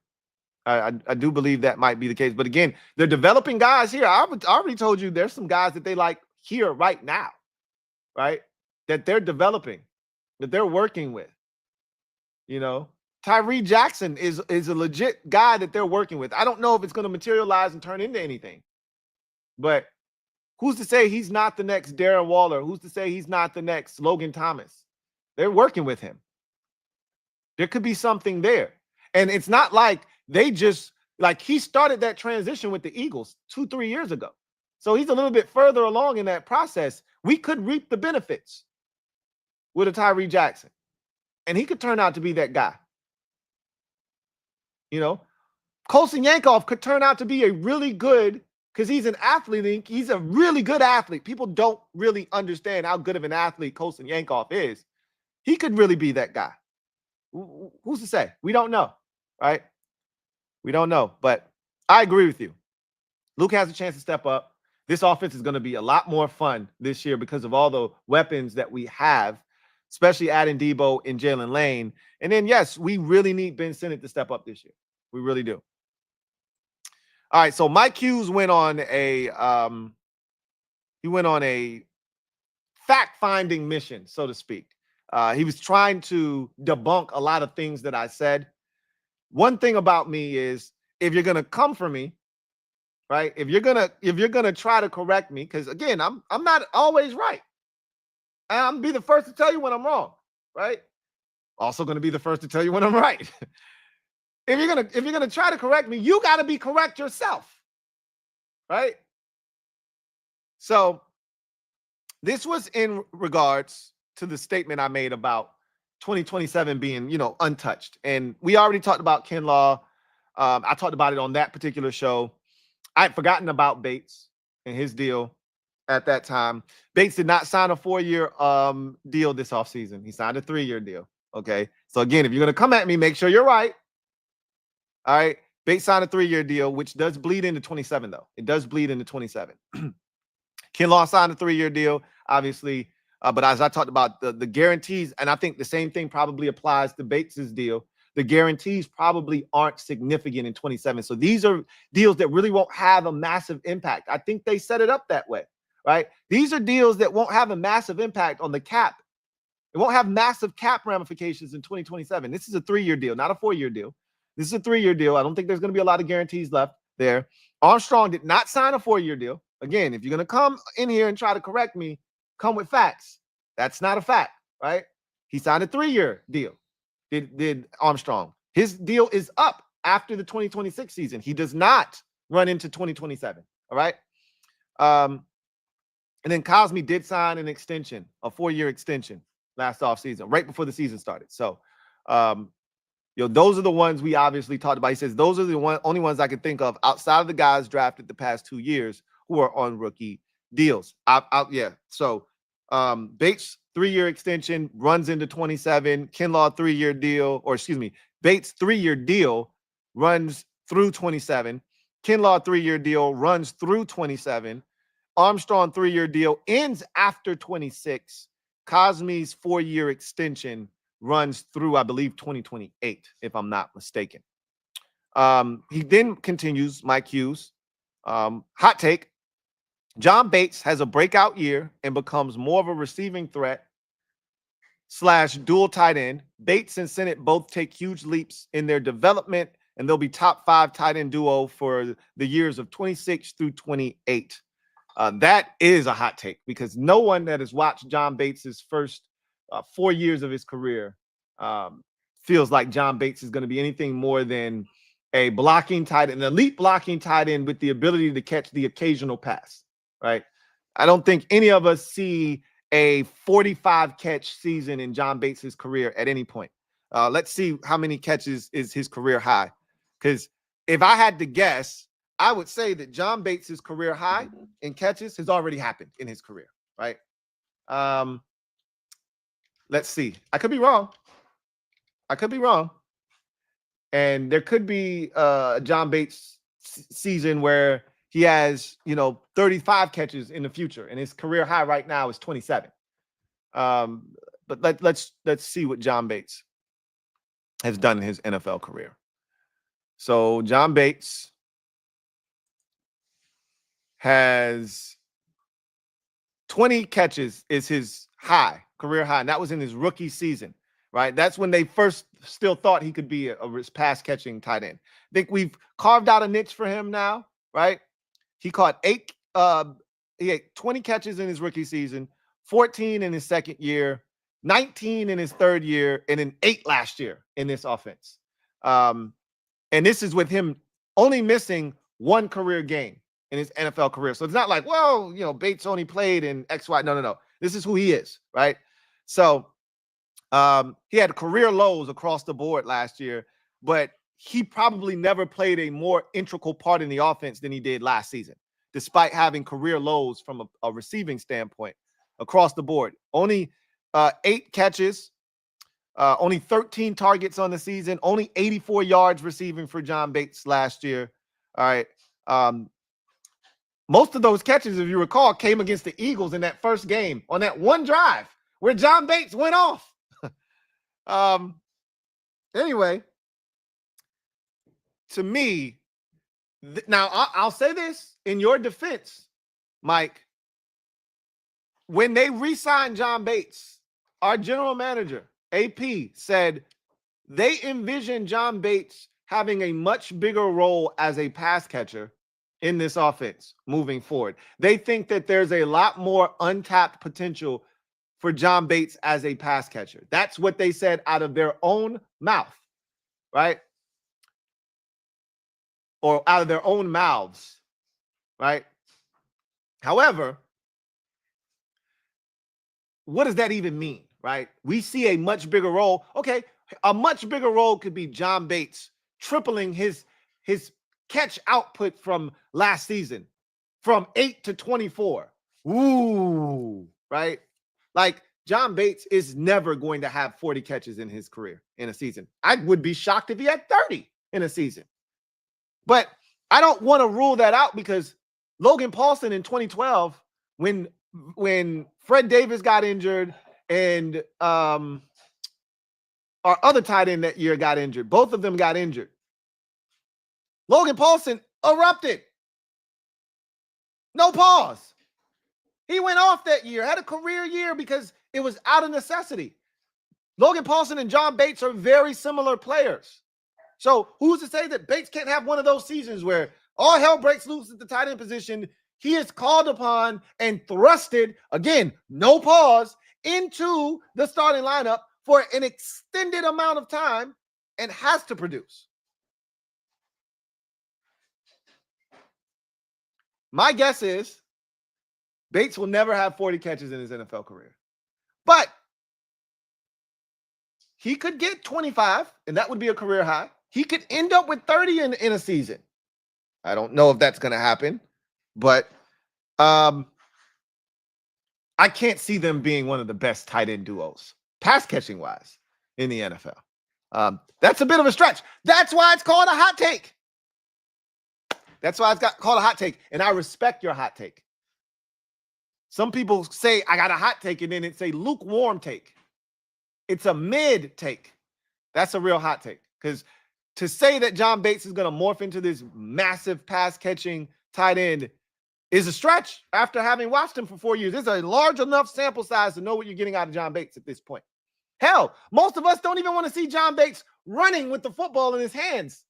I do believe that might be the case. But again, they're developing guys here. I already told you there's some guys that they like here right now. right? That they're developing, that they're working with. You know, Tyree Jackson is a legit guy that they're working with. I don't know if it's going to materialize and turn into anything, but who's to say he's not the next Darren Waller? Who's to say he's not the next Logan Thomas? They're working with him. There could be something there. And it's not like they just, like, he started that transition with the Eagles 2-3 years ago. So he's a little bit further along in that process. We could reap the benefits with a Tyree Jackson. And he could turn out to be that guy. You know, Colson Yankoff could turn out to be a really good, because he's an athlete. He's a really good athlete. People don't really understand how good of an athlete Colson Yankoff is. He could really be that guy. Who's to say? We don't know, right? We don't know. But I agree with you. Luke has a chance to step up. This offense is going to be a lot more fun this year because of all the weapons that we have, especially adding Debo and Jalen Lane. And then, yes, we really need Ben Sinnott to step up this year. We really do. All right, so Mike Hughes went on a fact-finding mission, so to speak. He was trying to debunk a lot of things that I said. One thing about me is, if you're gonna come for me, right? If you're gonna try to correct me, because again, I'm not always right. I'm be the first to tell you when I'm wrong, right? Also gonna be the first to tell you when I'm right. If you're gonna try to correct me, you got to be correct yourself, right? So this was in regards to the statement I made about 2027 being, untouched. And we already talked about Kinlaw. I talked about it on that particular show. I had forgotten about Bates and his deal at that time. Bates did not sign a 4-year deal this offseason. He signed a 3-year deal. Okay. So again, if you're going to come at me, make sure you're right. All right. Bates signed a 3-year deal, which does bleed into 27, though. It does bleed into 27. Kinlaw signed a 3-year deal, obviously. But as I talked about, the guarantees, and I think the same thing probably applies to Bates's deal. The guarantees probably aren't significant in 27. So these are deals that really won't have a massive impact. I think they set it up that way, right? These are deals that won't have a massive impact on the cap. It won't have massive cap ramifications in 2027. This is a 3-year deal, not a 4-year deal. This is a 3-year deal. I don't think there's going to be a lot of guarantees left there. Armstrong did not sign a 4-year deal. Again, if you're going to come in here and try to correct me, come with facts. That's not a fact, right? He signed a 3-year deal. Did Armstrong. His deal is up after the 2026 season. He does not run into 2027. All right. And then Cosme did sign an extension, a 4-year extension last offseason, right before the season started. So, those are the ones we obviously talked about. He says those are the only ones I can think of outside of the guys drafted the past 2 years who are on rookie deals. Yeah. So Bates 3-year extension runs into 27. Kinlaw 3-year deal, Bates 3-year deal runs through 27. Kinlaw 3-year deal runs through 27. Armstrong 3-year deal ends after 26. Cosme's 4-year extension runs through, I believe, 2028, if I'm not mistaken. He then continues, Mike Hughes. Hot take. John Bates has a breakout year and becomes more of a receiving threat / dual tight end. Bates and Sinnott both take huge leaps in their development, and they'll be top 5 tight end duo for the years of 26 through 28. That is a hot take, because no one that has watched John Bates's first 4 years of his career feels like John Bates is going to be anything more than a blocking tight end, an elite blocking tight end with the ability to catch the occasional pass, right? I don't think any of us see a 45 catch season in John Bates's career at any point. Let's see how many catches is his career high. Because if I had to guess, I would say that John Bates's career high in catches has already happened in his career, right? Let's see. I could be wrong. And there could be a John Bates season where he has, 35 catches in the future, and his career high right now is 27. But let's see what John Bates has done in his NFL career. So John Bates has 20 catches is his high, career high, and that was in his rookie season, right? That's when they first still thought he could be a pass catching tight end. I think we've carved out a niche for him now, right? He caught he had 20 catches in his rookie season, 14 in his second year, 19 in his third year, and then 8 last year in this offense. And this is with him only missing 1 career game in his NFL career. So it's not like, well, you know, Bates only played in XY. No. This is who he is, right? So he had career lows across the board last year, but he probably never played a more integral part in the offense than he did last season, despite having career lows from a receiving standpoint across the board. Only 8 catches, only 13 targets on the season, only 84 yards receiving for John Bates last year. All right. Most of those catches, if you recall, came against the Eagles in that first game on that one drive where John Bates went off. Anyway, to me, now I'll say this in your defense, Mike. When they re-signed John Bates, our general manager, AP, said they envision John Bates having a much bigger role as a pass catcher in this offense moving forward. They think that there's a lot more untapped potential for John Bates as a pass catcher. That's what they said out of their own mouth, right? Or out of their own mouths, right? However, what does that even mean, right? We see a much bigger role. Okay, a much bigger role could be John Bates tripling his catch output from last season from 8 to 24. Ooh, right? Like John Bates is never going to have 40 catches in his career in a season. I would be shocked if he had 30 in a season. But I don't want to rule that out because Logan Paulson in 2012, when Fred Davis got injured and our other tight end that year got injured, both of them got injured. Logan Paulson erupted. No pause. He went off that year, had a career year because it was out of necessity. Logan Paulson and John Bates are very similar players. So who's to say that Bates can't have one of those seasons where all hell breaks loose at the tight end position? He is called upon and thrusted, again, no pause, into the starting lineup for an extended amount of time and has to produce. My guess is Bates will never have 40 catches in his NFL career. But he could get 25, and that would be a career high. He could end up with 30 in a season. I don't know if that's going to happen, but I can't see them being one of the best tight end duos, pass catching wise, in the NFL. That's a bit of a stretch. That's why it's called a hot take. That's why it's called a hot take, and I respect your hot take. Some people say, I got a hot take, and then it's a lukewarm take. It's a mid take. That's a real hot take. Because to say that John Bates is going to morph into this massive pass-catching tight end is a stretch after having watched him for 4 years. It's a large enough sample size to know what you're getting out of John Bates at this point. Hell, most of us don't even want to see John Bates running with the football in his hands.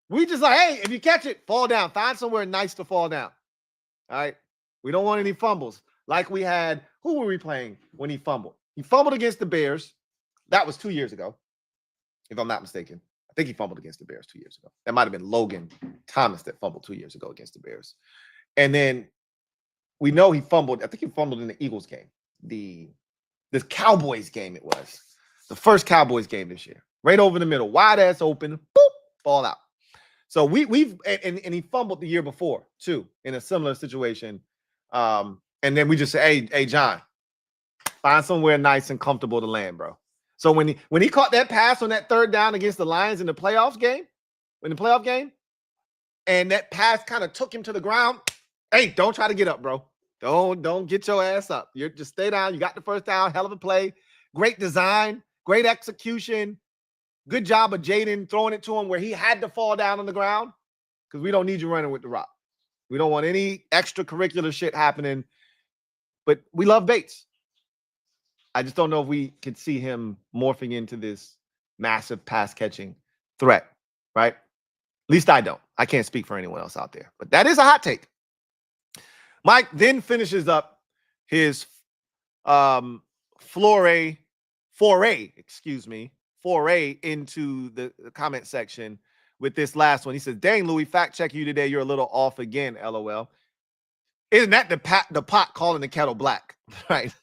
We just like, hey, if you catch it, fall down. Find somewhere nice to fall down. All right? We don't want any fumbles. Like we had, who were we playing when he fumbled? He fumbled against the Bears. That was 2 years ago, if I'm not mistaken. I think he fumbled against the Bears 2 years ago. That might have been Logan Thomas that fumbled 2 years ago against the Bears. And then we know he fumbled. I think he fumbled in the Eagles game. The Cowboys game it was. The first Cowboys game this year. Right over the middle. Wide ass open. Boop. Ball out. So we've he fumbled the year before too in a similar situation. And then we just say, hey, John, find somewhere nice and comfortable to land, bro. So when he caught that pass on that third down against the Lions in the playoff game, and that pass kind of took him to the ground, hey, don't try to get up, bro. Don't get your ass up. You're just stay down. You got the first down. Hell of a play. Great design. Great execution. Good job of Jaden throwing it to him where he had to fall down on the ground because we don't need you running with the rock. We don't want any extracurricular shit happening. But we love Bates. I just don't know if we could see him morphing into this massive pass catching threat, right? At least I don't. I can't speak for anyone else out there, but that is a hot take. Mike then finishes up his foray into the comment section with this last one. He says, "Dang, Louie, fact check you today. You're a little off again, LOL. Isn't that the pot calling the kettle black?" Right?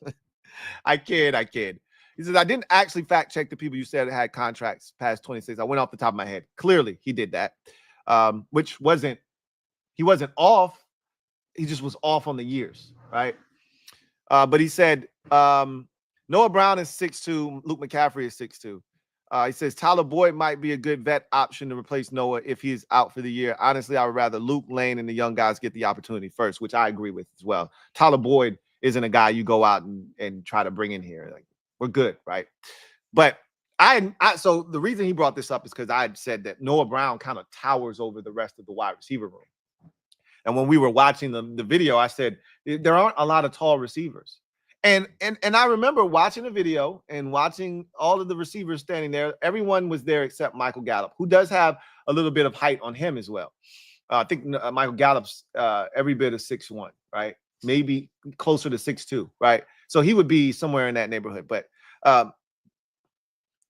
I kid. He says, "I didn't actually fact check the people you said had contracts past 26. I went off the top of my head. Clearly, he did that, which he wasn't off. He just was off on the years, right? But he said, Noah Brown is 6'2". Luke McCaffrey is 6'2". He says Tyler Boyd might be a good vet option to replace Noah if he's out for the year. Honestly, I would rather Luke, Lane, and the young guys get the opportunity first, which I agree with as well. Tyler Boyd isn't a guy you go out and try to bring in here. Like, we're good, right? But so the reason he brought this up is because I had said that Noah Brown kind of towers over the rest of the wide receiver room. And when we were watching the video, I said there aren't a lot of tall receivers. And I remember watching the video and watching all of the receivers standing there. Everyone was there except Michael Gallup, who does have a little bit of height on him as well. I think Michael Gallup's every bit of 6'1", right? Maybe closer to 6'2", right? So he would be somewhere in that neighborhood. But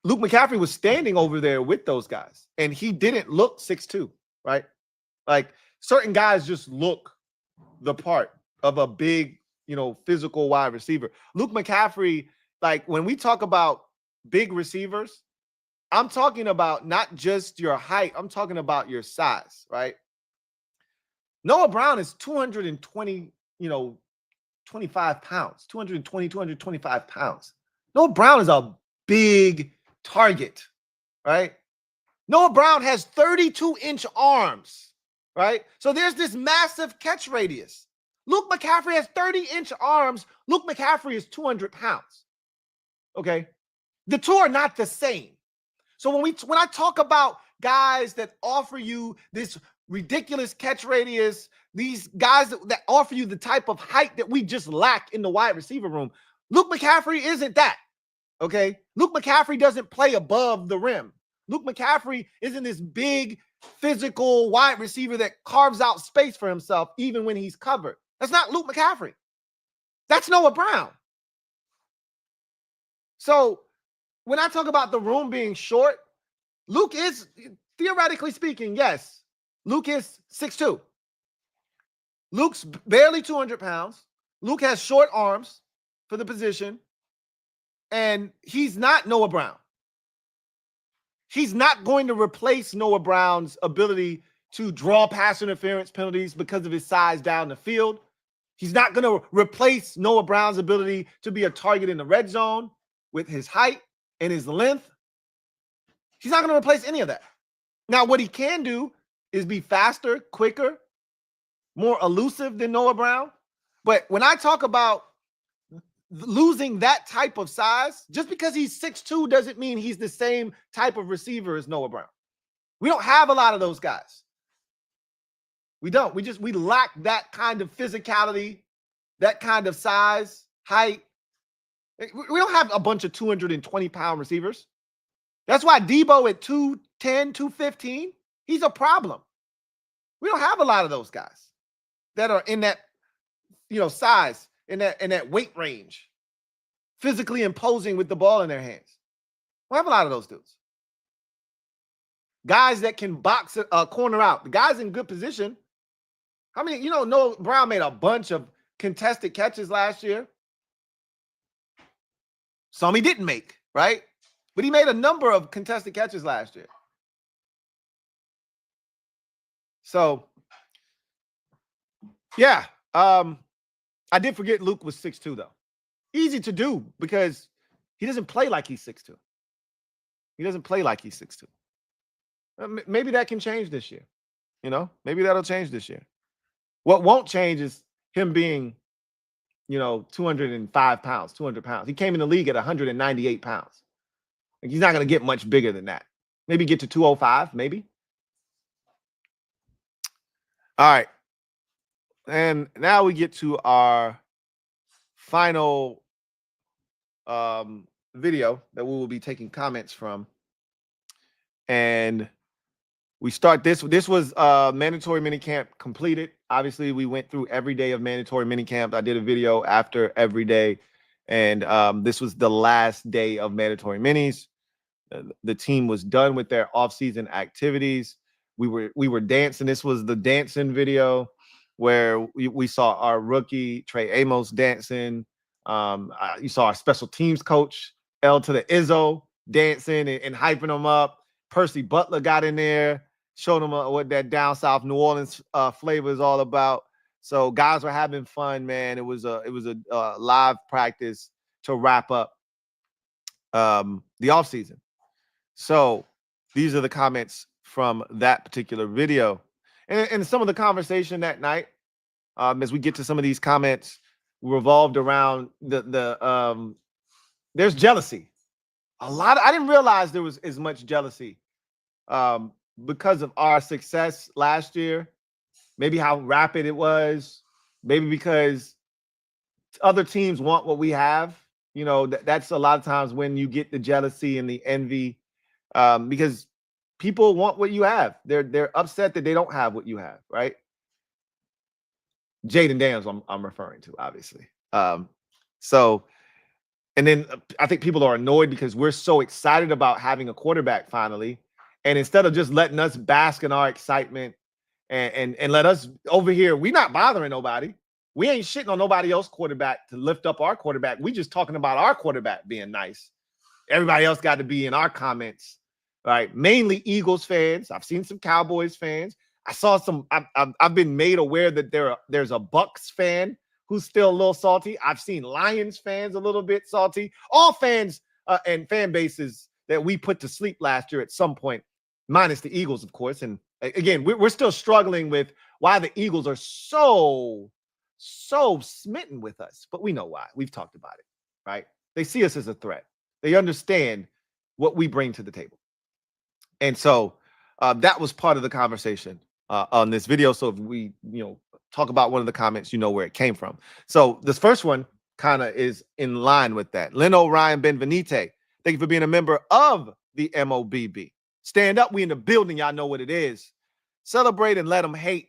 Luke McCaffrey was standing over there with those guys, and he didn't look 6'2", right? Like, certain guys just look the part of a big, physical wide receiver. Luke McCaffrey, like, when we talk about big receivers, I'm talking about not just your height. I'm talking about your size, right? Noah Brown is 220, 25 pounds, 220, 225 pounds. Noah Brown is a big target, right? Noah Brown has 32-inch arms, right? So there's this massive catch radius. Luke McCaffrey has 30-inch arms. Luke McCaffrey is 200 pounds. Okay? The two are not the same. So when I talk about guys that offer you this ridiculous catch radius, these guys that offer you the type of height that we just lack in the wide receiver room, Luke McCaffrey isn't that. Okay? Luke McCaffrey doesn't play above the rim. Luke McCaffrey isn't this big, physical wide receiver that carves out space for himself even when he's covered. That's not Luke McCaffrey. That's Noah Brown. So when I talk about the room being short, Luke is, theoretically speaking, yes, Luke is 6'2". Luke's barely 200 pounds. Luke has short arms for the position, and he's not Noah Brown. He's not going to replace Noah Brown's ability to draw pass interference penalties because of his size down the field. He's not going to replace Noah Brown's ability to be a target in the red zone with his height and his length. He's not going to replace any of that. Now, what he can do is be faster, quicker, more elusive than Noah Brown. But when I talk about losing that type of size, just because he's 6'2" doesn't mean he's the same type of receiver as Noah Brown. We don't have a lot of those guys. We don't. We lack that kind of physicality, that kind of size, height. We don't have a bunch of 220-pound receivers. That's why Debo at 210, 215, he's a problem. We don't have a lot of those guys that are in that, size, in that weight range, physically imposing with the ball in their hands. We don't have a lot of those dudes. Guys that can box a corner out. The guys in good position. How many, Noah Brown made a bunch of contested catches last year. Some he didn't make, right? But he made a number of contested catches last year. So, yeah. I did forget Luke was 6'2", though. Easy to do because he doesn't play like he's 6'2". He doesn't play like he's 6'2". Maybe that can change this year. Maybe that'll change this year. What won't change is him being, 205 pounds, 200 pounds. He came in the league at 198 pounds. Like, he's not going to get much bigger than that. Maybe get to 205, maybe. All right. And now we get to our final video that we will be taking comments from. And we start this. This was mandatory minicamp completed. Obviously, we went through every day of mandatory minicamp. I did a video after every day. And this was the last day of mandatory minis. The team was done with their off-season activities. We were dancing. This was the dancing video where we saw our rookie Trey Amos dancing. You saw our special teams coach L to the Izzo dancing and hyping him up. Percy Butler got in there, showed him what that down south New Orleans flavor is all about. So guys were having fun, man. It was a live practice to wrap up the offseason. So these are the comments from that particular video. And some of the conversation that night, as we get to some of these comments, revolved around there's jealousy. I didn't realize there was as much jealousy because of our success last year. Maybe how rapid it was. Maybe because other teams want what we have. You know, that's a lot of times when you get the jealousy and the envy. Because people want what you have. They're upset that they don't have what you have, right? Jaden Daniels, I'm referring to, obviously. So, and then I think people are annoyed because we're so excited about having a quarterback finally, and instead of just letting us bask in our excitement and let us over here, we not bothering nobody. We ain't shitting on nobody else quarterback to lift up our quarterback. We just talking about our quarterback being nice. Everybody else got to be in our comments. Right, mainly Eagles fans. I've seen some Cowboys fans. I saw some. I've been made aware that there's a Bucks fan who's still a little salty. I've seen Lions fans a little bit salty. All fans and fan bases that we put to sleep last year at some point, minus the Eagles, of course. And again, we're still struggling with why the Eagles are so smitten with us. But we know why. We've talked about it. Right? They see us as a threat. They understand what we bring to the table. And so that was part of the conversation on this video. So if we, talk about one of the comments, you know where it came from. So this first one kind of is in line with that. Leno Ryan Benvenite, thank you for being a member of the MOBB. Stand up. We in the building. Y'all know what it is. Celebrate and let them hate.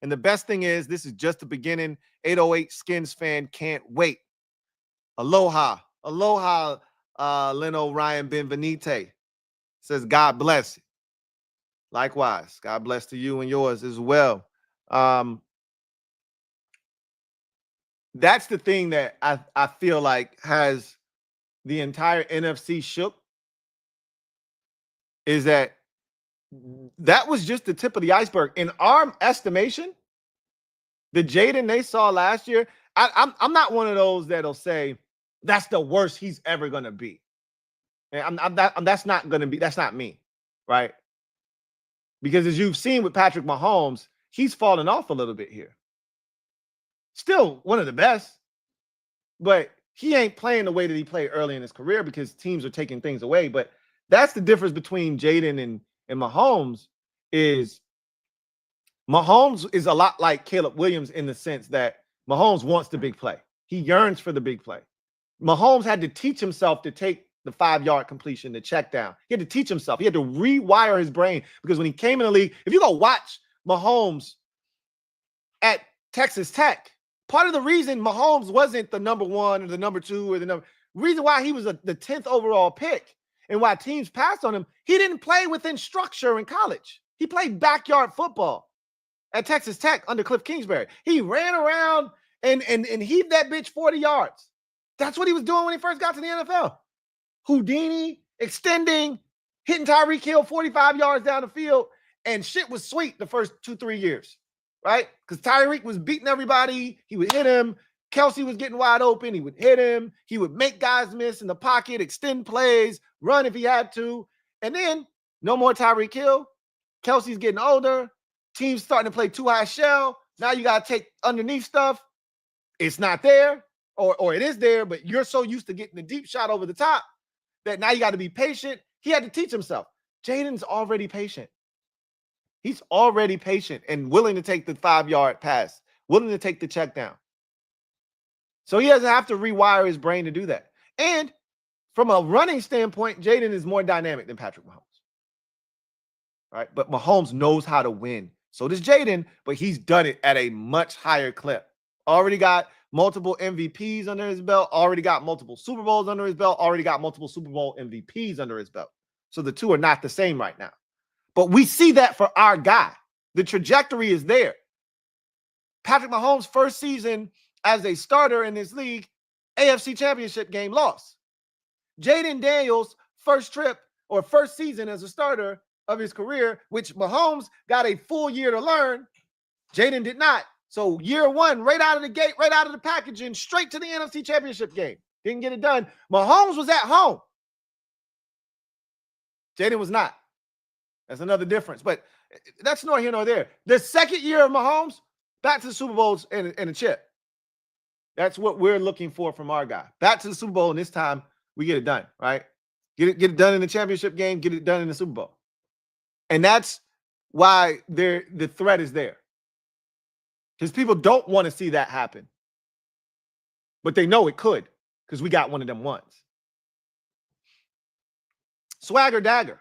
And the best thing is, this is just the beginning. 808 Skins fan can't wait. Aloha. Aloha, Leno Ryan Benvenite. Says, God bless. Likewise, God bless to you and yours as well. That's the thing that I feel like has the entire NFC shook, is that was just the tip of the iceberg. In our estimation, the Jaden they saw last year, I'm not one of those that'll say that's the worst he's ever going to be. And that's not me, right? Because as you've seen with Patrick Mahomes, he's fallen off a little bit here. Still one of the best, but he ain't playing the way that he played early in his career because teams are taking things away. But that's the difference between Jaden and Mahomes. Is Mahomes is a lot like Caleb Williams in the sense that Mahomes wants the big play. He yearns for the big play. Mahomes had to teach himself to take the 5-yard completion, the check down. He had to teach himself. He had to rewire his brain because when he came in the league, if you go watch Mahomes at Texas Tech, part of the reason Mahomes wasn't the number 1 or the number 2 or the reason why he was the 10th overall pick and why teams passed on him, he didn't play within structure in college. He played backyard football at Texas Tech under Cliff Kingsbury. He ran around and heaved that bitch 40 yards. That's what he was doing when he first got to the NFL. Houdini, extending, hitting Tyreek Hill 45 yards down the field, and shit was sweet the first 2-3 years, right? Because Tyreek was beating everybody. He would hit him. Kelsey was getting wide open. He would hit him. He would make guys miss in the pocket, extend plays, run if he had to. And then no more Tyreek Hill. Kelsey's getting older. Teams starting to play too high shell. Now you got to take underneath stuff. It's not there, or it is there, but you're so used to getting the deep shot over the top that now you got to be patient. He had to teach himself. Jaden's already patient. He's already patient and willing to take the 5-yard pass, willing to take the check down. So he doesn't have to rewire his brain to do that. And from a running standpoint, Jaden is more dynamic than Patrick Mahomes. Right? But Mahomes knows how to win. So does Jaden, but he's done it at a much higher clip. Already got multiple MVPs under his belt, already got multiple Super Bowls under his belt, already got multiple Super Bowl MVPs under his belt. So the two are not the same right now. But we see that for our guy. The trajectory is there. Patrick Mahomes' first season as a starter in this league, AFC Championship game loss. Jaden Daniels' first trip or first season as a starter of his career, which Mahomes got a full year to learn, Jaden did not. So year one, right out of the gate, right out of the packaging, straight to the NFC Championship game. Didn't get it done. Mahomes was at home. Jaden was not. That's another difference. But that's nor here nor there. The second year of Mahomes, back to the Super Bowls and a chip. That's what we're looking for from our guy. Back to the Super Bowl, and this time we get it done, right? Get it done in the championship game, get it done in the Super Bowl. And that's why the threat is there. Because people don't want to see that happen. But they know it could, because we got one of them ones. Swagger Dagger.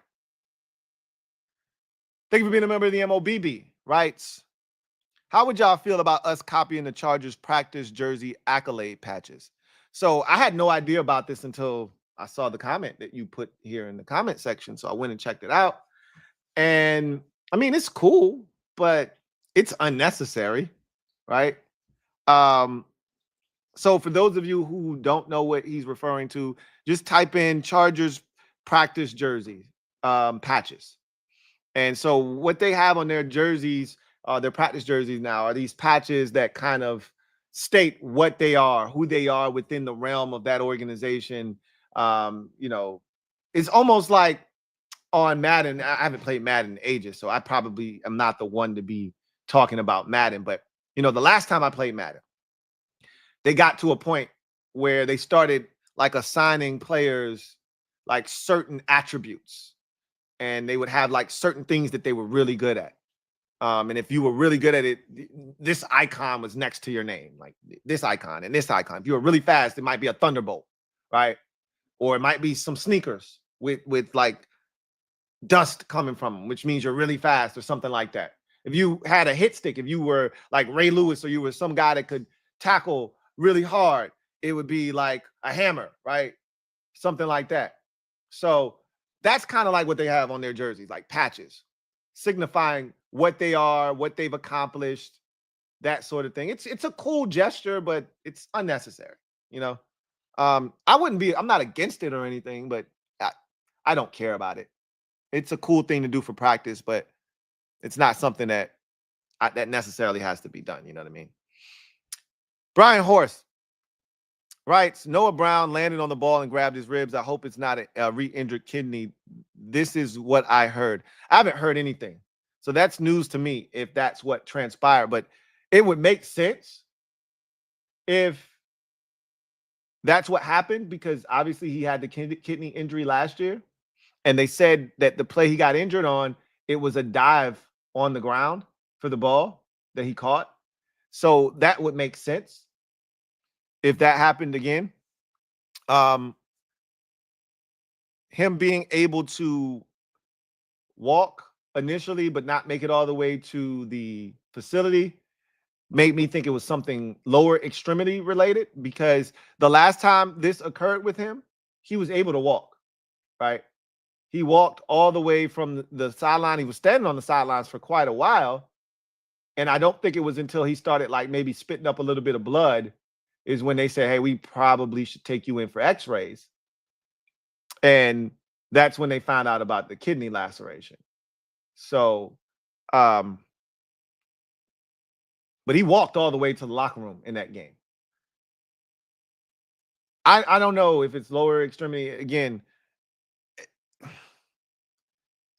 Thank you for being a member of the MOBB. Writes, how would y'all feel about us copying the Chargers practice jersey accolade patches? So I had no idea about this until I saw the comment that you put here in the comment section. So I went and checked it out. And I mean, it's cool, but it's unnecessary, right? So for those of you who don't know what he's referring to, just type in Chargers practice jerseys, patches. And so what they have on their jerseys, their practice jerseys now, are these patches that kind of state what they are, who they are within the realm of that organization. You know, it's almost like on Madden. I haven't played Madden in ages, so I probably am not the one to be talking about Madden. But, you know, the last time I played Madden, they got to a point where they started like assigning players like certain attributes. And they would have like certain things that they were really good at. And if you were really good at it, this icon was next to your name, like this icon and this icon. If you were really fast, it might be a thunderbolt, right? Or it might be some sneakers with like dust coming from them, which means you're really fast or something like that. If you had a hit stick, if you were like Ray Lewis or you were some guy that could tackle really hard, it would be like a hammer, right? Something like that. So that's kind of like what they have on their jerseys, like patches, signifying what they are, what they've accomplished, that sort of thing. It's a cool gesture, but it's unnecessary, you know? I'm not against it or anything, but I don't care about it. It's a cool thing to do for practice, but it's not something that necessarily has to be done. You know what I mean? Brian Horst writes, Noah Brown landed on the ball and grabbed his ribs. I hope it's not a re-injured kidney. This is what I heard. I haven't heard anything. So that's news to me if that's what transpired. But it would make sense if that's what happened, because obviously he had the kidney injury last year. And they said that the play he got injured on, it was a dive on the ground for the ball that he caught. So that would make sense if that happened again. Him being able to walk initially but not make it all the way to the facility made me think it was something lower extremity related, because the last time this occurred with him, he was able to walk, right? He walked all the way from the sideline. He was standing on the sidelines for quite a while. And I don't think it was until he started like maybe spitting up a little bit of blood is when they said, hey, we probably should take you in for x-rays. And that's when they found out about the kidney laceration. So, but he walked all the way to the locker room in that game. I don't know if it's lower extremity. Again,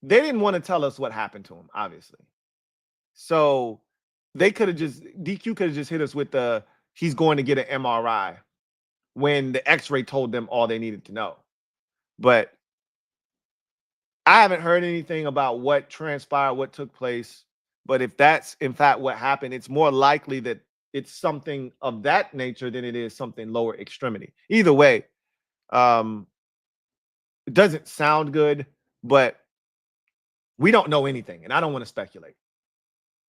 they didn't want to tell us what happened to him, obviously. So they could have DQ could have just hit us with he's going to get an MRI when the x-ray told them all they needed to know. But I haven't heard anything about what transpired, what took place. But if that's in fact what happened, it's more likely that it's something of that nature than it is something lower extremity. Either way, It doesn't sound good, but we don't know anything, and I don't want to speculate.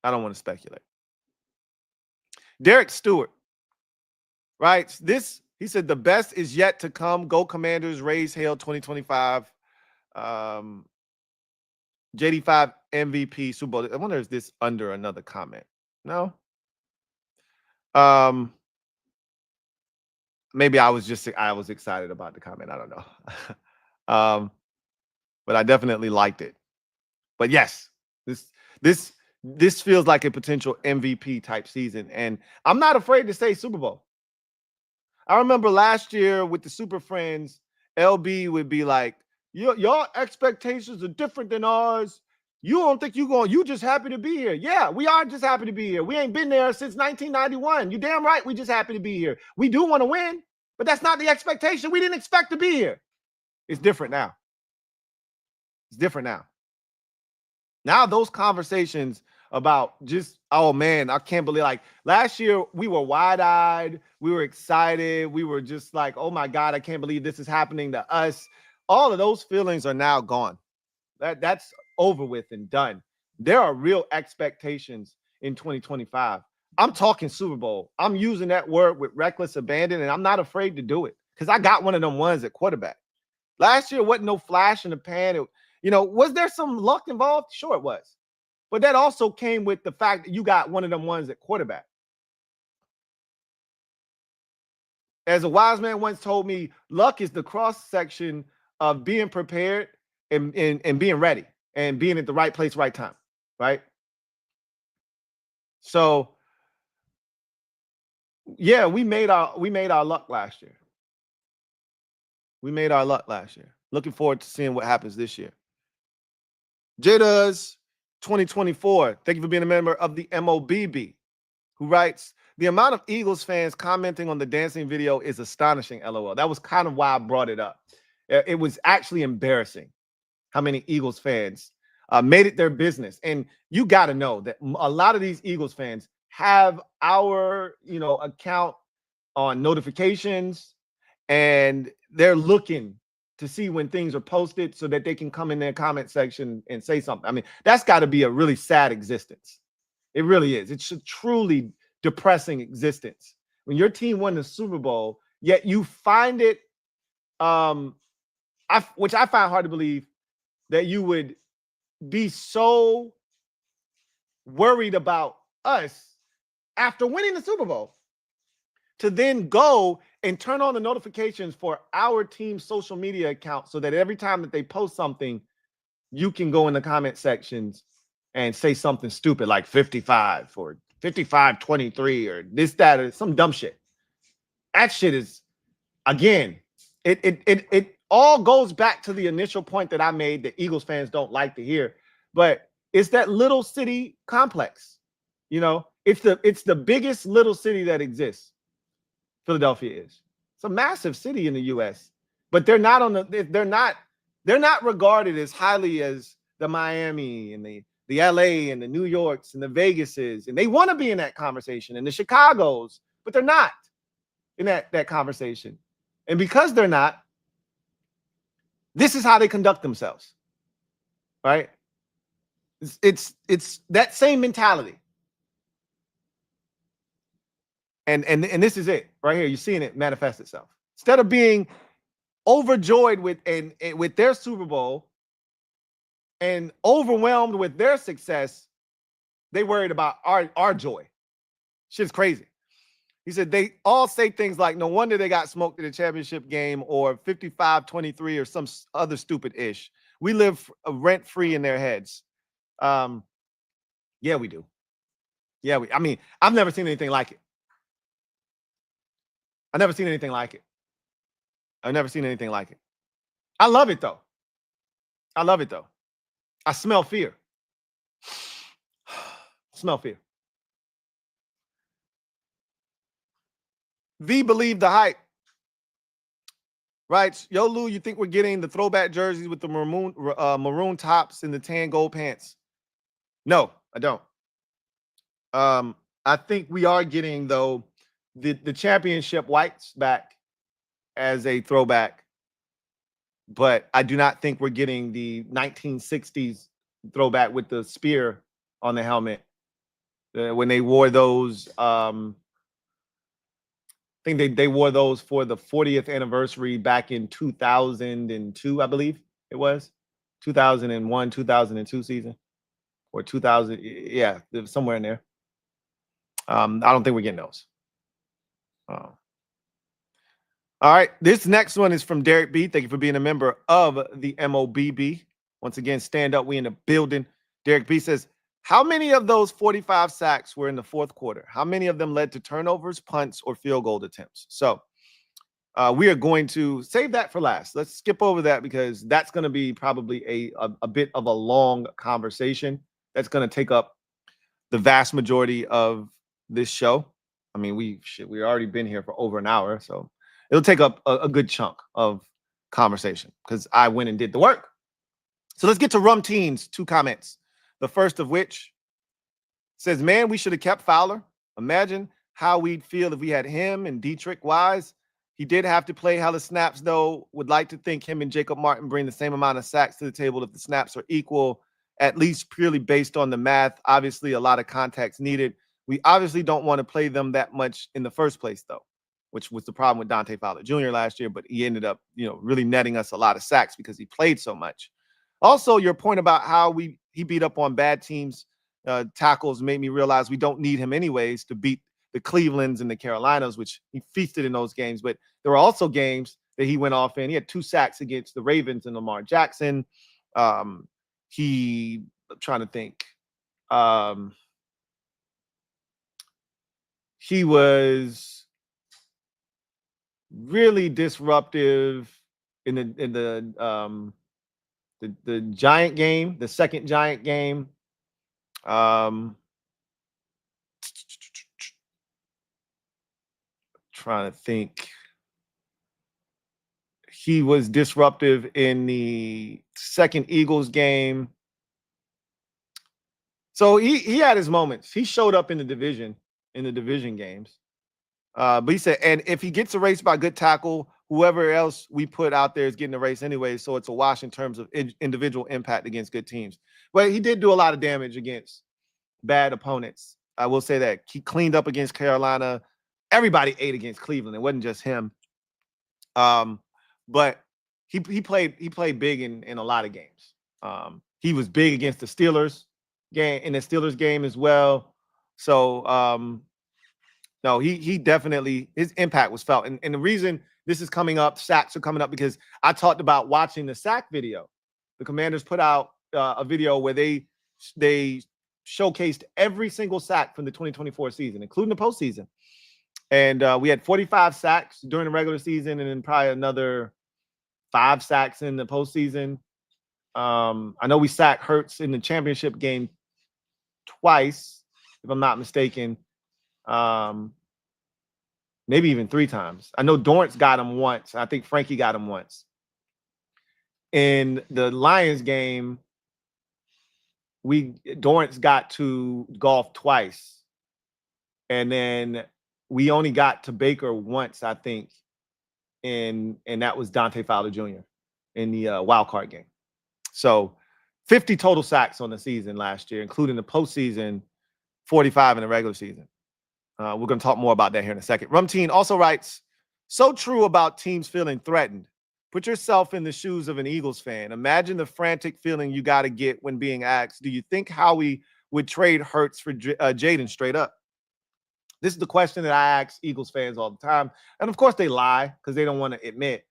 I don't want to speculate. Derek Stewart writes this. He said, the best is yet to come. Go Commanders, raise hail 2025. JD5 MVP Super Bowl. I wonder is this under another comment? No. Maybe I was excited about the comment. I don't know. But I definitely liked it. But yes, this feels like a potential MVP type season, and I'm not afraid to say Super Bowl. I remember last year with the Super Friends, LB would be like, your expectations are different than ours. You don't think you just happy to be here. Yeah, we are just happy to be here. We ain't been there since 1991. You damn right we just happy to be here. We do want to win, but that's not the expectation. We didn't expect to be here. It's different now. It's different now. Now those conversations about just, oh man, I can't believe, like last year we were wide-eyed, we were excited, we were just like, oh my God, I can't believe this is happening to us. All of those feelings are now gone. That's over with and done. There are real expectations in 2025. I'm talking Super Bowl. I'm using that word with reckless abandon, and I'm not afraid to do it because I got one of them ones at quarterback. Last year wasn't no flash in the pan. Was there some luck involved? Sure it was. But that also came with the fact that you got one of them ones at quarterback. As a wise man once told me, luck is the cross-section of being prepared and being ready and being at the right place, right time, right? So, yeah, we made our luck last year. We made our luck last year. Looking forward to seeing what happens this year. Jada's 2024. Thank you for being a member of the MOBB, who writes, the amount of Eagles fans commenting on the dancing video is astonishing, LOL. That was kind of why I brought it up. It was actually embarrassing how many Eagles fans made it their business. And you got to know that a lot of these Eagles fans have our, account on notifications, and they're looking to see when things are posted so that they can come in their comment section and say something. I mean, that's got to be a really sad existence. It really is. It's a truly depressing existence when your team won the Super Bowl, yet you find it, which I find hard to believe, that you would be so worried about us after winning the Super Bowl to then go and turn on the notifications for our team's social media account so that every time that they post something, you can go in the comment sections and say something stupid like 55 or 55-23 or this, that, or some dumb shit. That shit is, again, it all goes back to the initial point that I made that Eagles fans don't like to hear, but it's that little city complex. It's the biggest little city that exists. Philadelphia is. It's a massive city in the U.S., but they're not regarded as highly as the Miami and the LA and the New Yorks and the Vegases, and they want to be in that conversation, and the Chicagos, but they're not in that conversation. And because they're not, this is how they conduct themselves, right? It's that same mentality. And this is it right here. You're seeing it manifest itself. Instead of being overjoyed with their Super Bowl and overwhelmed with their success, they worried about our joy. Shit's crazy. He said they all say things like, no wonder they got smoked in the championship game, or 55-23 or some other stupid ish. We live rent-free in their heads. Yeah, we do. Yeah, I've never seen anything like it. I've never seen anything like it. I've never seen anything like it. I love it, though. I smell fear. Smell fear. V believe the hype. Right. Yo, Lou, you think we're getting the throwback jerseys with the maroon tops and the tan gold pants? No, I don't. I think we are getting, though, the championship whites back as a throwback. but I do not think we're getting the 1960s throwback with the spear on the helmet. When they wore those, I think they wore those for the 40th anniversary back in 2002, I believe it was 2001, 2002 season, or 2000. Yeah, somewhere in there. I don't think we're getting those. All right, this next one is from Derek B. Thank you for being a member of the MOBB. Once again, stand up. We in the building. Derek B says, how many of those 45 sacks were in the fourth quarter? How many of them led to turnovers, punts, or field goal attempts? So we are going to save that for last. Let's skip over that because that's going to be probably a bit of a long conversation. That's going to take up the vast majority of this show. I mean, we already been here for over an hour, so it'll take up a good chunk of conversation because I went and did the work. So let's get to Rum Teen's 2 comments. The first of which says, man, we should have kept Fowler. Imagine how we'd feel if we had him and Dietrich Wise. He did have to play hella snaps, though. Would like to think him and Jacob Martin bring the same amount of sacks to the table if the snaps are equal, at least purely based on the math. Obviously, a lot of context needed. We obviously don't want to play them that much in the first place, though, which was the problem with Dante Fowler Jr. last year, but he ended up, really netting us a lot of sacks because he played so much. Also, your point about how he beat up on bad teams, tackles made me realize we don't need him anyways to beat the Clevelands and the Carolinas, which he feasted in those games. But there were also games that he went off in. He had 2 sacks against the Ravens and Lamar Jackson. I'm trying to think. He was really disruptive in the Giant game, the second Giant game. Trying to think. He was disruptive in the second Eagles game. So he had his moments. He showed up in the division games. But he said, and if he gets erased by good tackle, whoever else we put out there is getting erased anyway. So it's a wash in terms of individual impact against good teams. But he did do a lot of damage against bad opponents. I will say that he cleaned up against Carolina. Everybody ate against Cleveland. It wasn't just him. But he played big in a lot of games. He was big against the Steelers game as well. So no, he definitely, his impact was felt. And the reason this is coming up, sacks are coming up, because I talked about watching the sack video. The Commanders put out a video where they showcased every single sack from the 2024 season, including the postseason. And we had 45 sacks during the regular season, and then probably another 5 sacks in the postseason. I know we sacked Hurts in the championship game twice, if I'm not mistaken. Maybe even 3 times. I know Dorrance got him once. I think Frankie got him once. In the Lions game, Dorrance got to Golf twice. And then we only got to Baker once, I think. And that was Dante Fowler Jr. in the wild card game. So 50 total sacks on the season last year, including the postseason, 45 in the regular season. We're going to talk more about that here in a second. Rumteen also writes, so true about teams feeling threatened. Put yourself in the shoes of an Eagles fan. Imagine the frantic feeling you got to get when being asked, do you think Howie would trade Hurts for Jaden straight up? This is the question that I ask Eagles fans all the time. And of course they lie because they don't want to admit.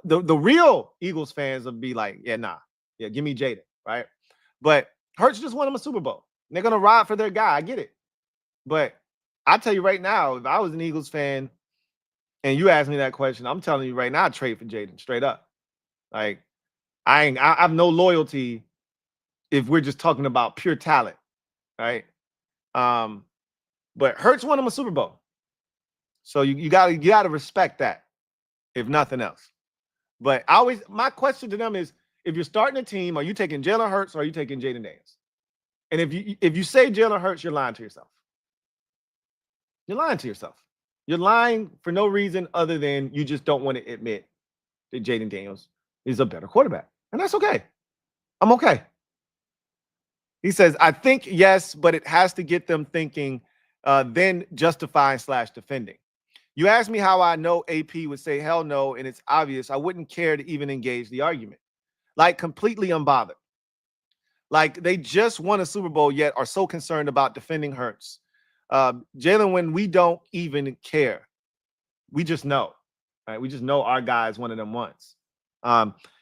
The real Eagles fans would be like, yeah, nah. Yeah, give me Jaden, right? But Hurts just won him a Super Bowl. And they're going to ride for their guy. I get it. But I'll tell you right now, if I was an Eagles fan and you asked me that question, I'm telling you right now, I'd trade for Jaden straight up. Like, I have no loyalty if we're just talking about pure talent, right? But Hurts won him a Super Bowl. So you gotta respect that, if nothing else. But my question to them is, if you're starting a team, are you taking Jalen Hurts or are you taking Jaden Daniels? And if you say Jalen Hurts, you're lying to yourself. You're lying to yourself. You're lying for no reason other than you just don't want to admit that Jaden Daniels is a better quarterback. And that's okay. I'm okay. He says, I think yes, but it has to get them thinking, then justifying / defending. You asked me how I know AP would say hell no, and it's obvious. I wouldn't care to even engage the argument. Like, completely unbothered. Like, they just won a Super Bowl yet are so concerned about defending Hurts. Jalen, when we don't even care, we just know. Right? We just know our guy is one of them once.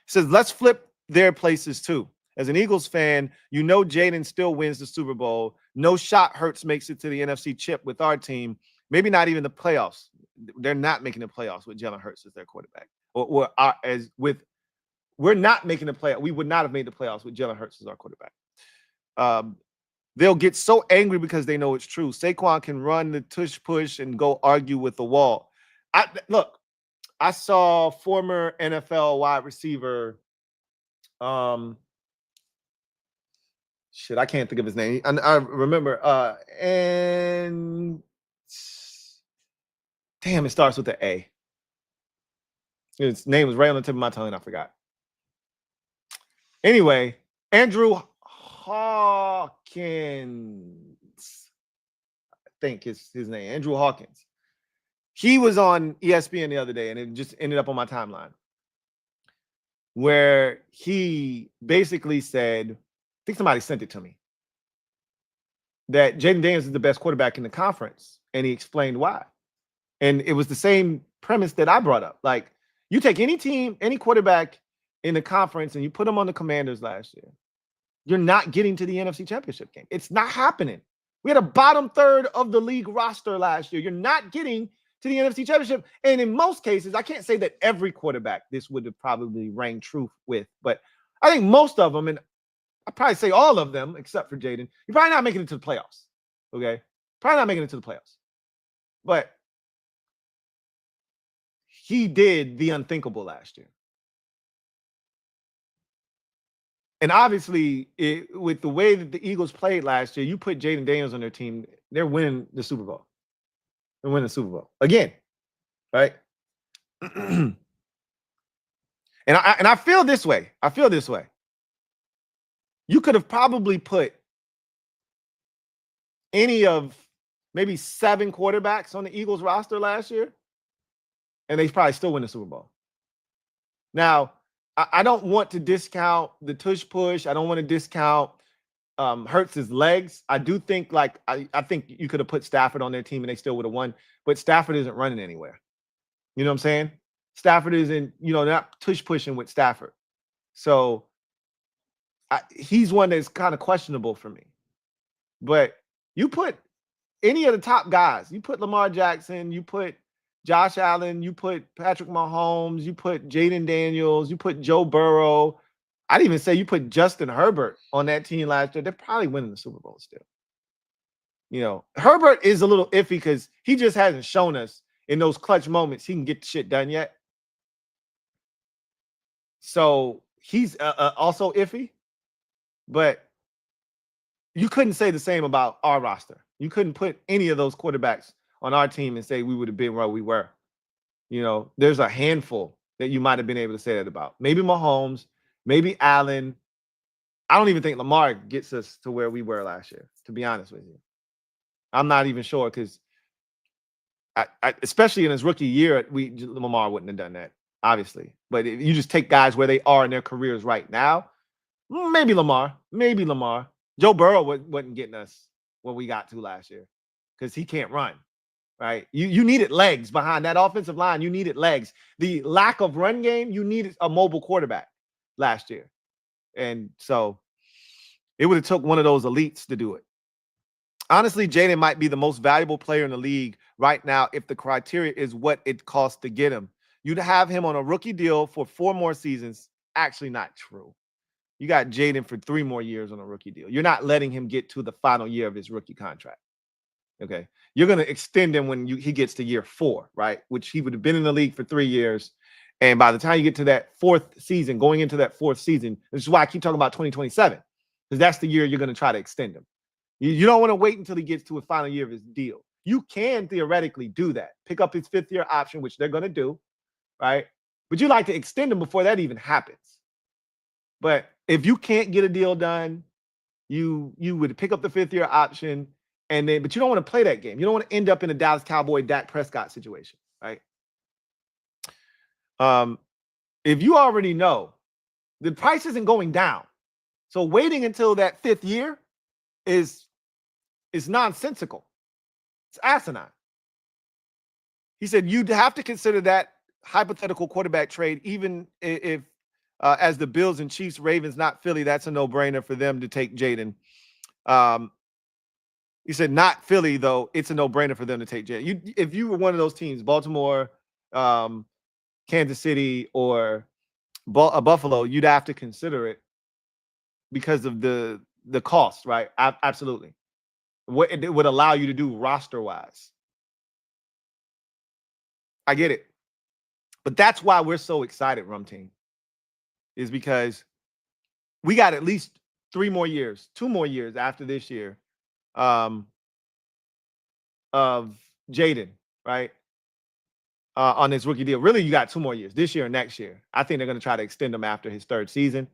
Says, let's flip their places too. As an Eagles fan, you know Jaden still wins the Super Bowl. No shot Hurts makes it to the NFC chip with our team. Maybe not even the playoffs. They're not making the playoffs with Jalen Hurts as their quarterback. We're not making the playoffs. We would not have made the playoffs with Jalen Hurts as our quarterback. They'll get so angry because they know it's true. Saquon can run the tush push and go argue with the wall. Look, I saw former NFL wide receiver. I can't think of his name. I remember. And damn, it starts with an A. His name was right on the tip of my tongue, and I forgot. Anyway, Andrew Hawkins, I think is his name. Andrew Hawkins. He was on ESPN the other day, and it just ended up on my timeline, where he basically said, I think somebody sent it to me, that Jaden Daniels is the best quarterback in the conference, and he explained why. And it was the same premise that I brought up. Like, you take any team, any quarterback in the conference, and you put them on the Commanders last year, you're not getting to the NFC Championship game. It's not happening. We had a bottom third of the league roster last year. You're not getting to the NFC Championship. And in most cases, I can't say that every quarterback this would have probably rang true with, but I think most of them, and I'd probably say all of them, except for Jaden, you're probably not making it to the playoffs. Okay? Probably not making it to the playoffs. But he did the unthinkable last year. And obviously, with the way that the Eagles played last year, you put Jaden Daniels on their team, they're winning the Super Bowl. They're winning the Super Bowl again, right? And I feel this way. You could have probably put any of maybe 7 quarterbacks on the Eagles roster last year, and they probably still win the Super Bowl. Now, I don't want to discount the tush push. I don't want to discount Hurts' legs. I do think, like, I think you could have put Stafford on their team and they still would have won, but Stafford isn't running anywhere. You know what I'm saying? Stafford isn't, they're not tush pushing with Stafford. So he's one that's kind of questionable for me. But you put any of the top guys, you put Lamar Jackson, you put Josh Allen, you put Patrick Mahomes, you put Jaden Daniels, you put Joe Burrow. I'd even say you put Justin Herbert on that team last year. They're probably winning the Super Bowl still. Herbert is a little iffy because he just hasn't shown us in those clutch moments he can get the shit done yet. So he's also iffy. But you couldn't say the same about our roster. You couldn't put any of those quarterbacks on our team and say we would have been where we were. There's a handful that you might have been able to say that about. Maybe Mahomes, maybe Allen. I don't even think Lamar gets us to where we were last year, to be honest with you. I'm not even sure because especially in his rookie year, Lamar wouldn't have done that, obviously. But if you just take guys where they are in their careers right now, maybe Lamar. Joe Burrow wasn't getting us what we got to last year because he can't run, right? You needed legs behind that offensive line. You needed legs. The lack of run game, you needed a mobile quarterback last year. And so it would have took one of those elites to do it. Honestly, Jaden might be the most valuable player in the league right now if the criteria is what it costs to get him. You'd have him on a rookie deal for 4 more seasons. Actually not true. You got Jaden for 3 more years on a rookie deal. You're not letting him get to the final year of his rookie contract. Okay. You're going to extend him when he gets to year 4, right? Which he would have been in the league for 3 years. And by the time you get to that 4th season, going into that 4th season, this is why I keep talking about 2027, because that's the year you're going to try to extend him. You don't want to wait until he gets to a final year of his deal. You can theoretically do that. Pick up his 5th year option, which they're going to do, right? But you like to extend them before that even happens. But if you can't get a deal done, you would pick up the 5th year option, and then, but you don't want to play that game. You don't want to end up in a Dallas Cowboy Dak Prescott situation, right? If you already know the price isn't going down, so waiting until that 5th year is nonsensical. It's asinine. He said you'd have to consider that hypothetical quarterback trade, even if as the Bills and Chiefs, Ravens, not Philly, that's a no-brainer for them to take Jaden. He said not Philly, though, it's a no-brainer for them to take Jaden. If you were one of those teams, Baltimore, Kansas City, or Buffalo, you'd have to consider it because of the cost, right? Absolutely. What it would allow you to do roster-wise. I get it. But that's why we're so excited, Rum Team, is because we got at least 2 more years after this year of Jaden, right? On his rookie deal. Really, you got 2 more years, this year and next year. I think they're going to try to extend him after his 3rd season.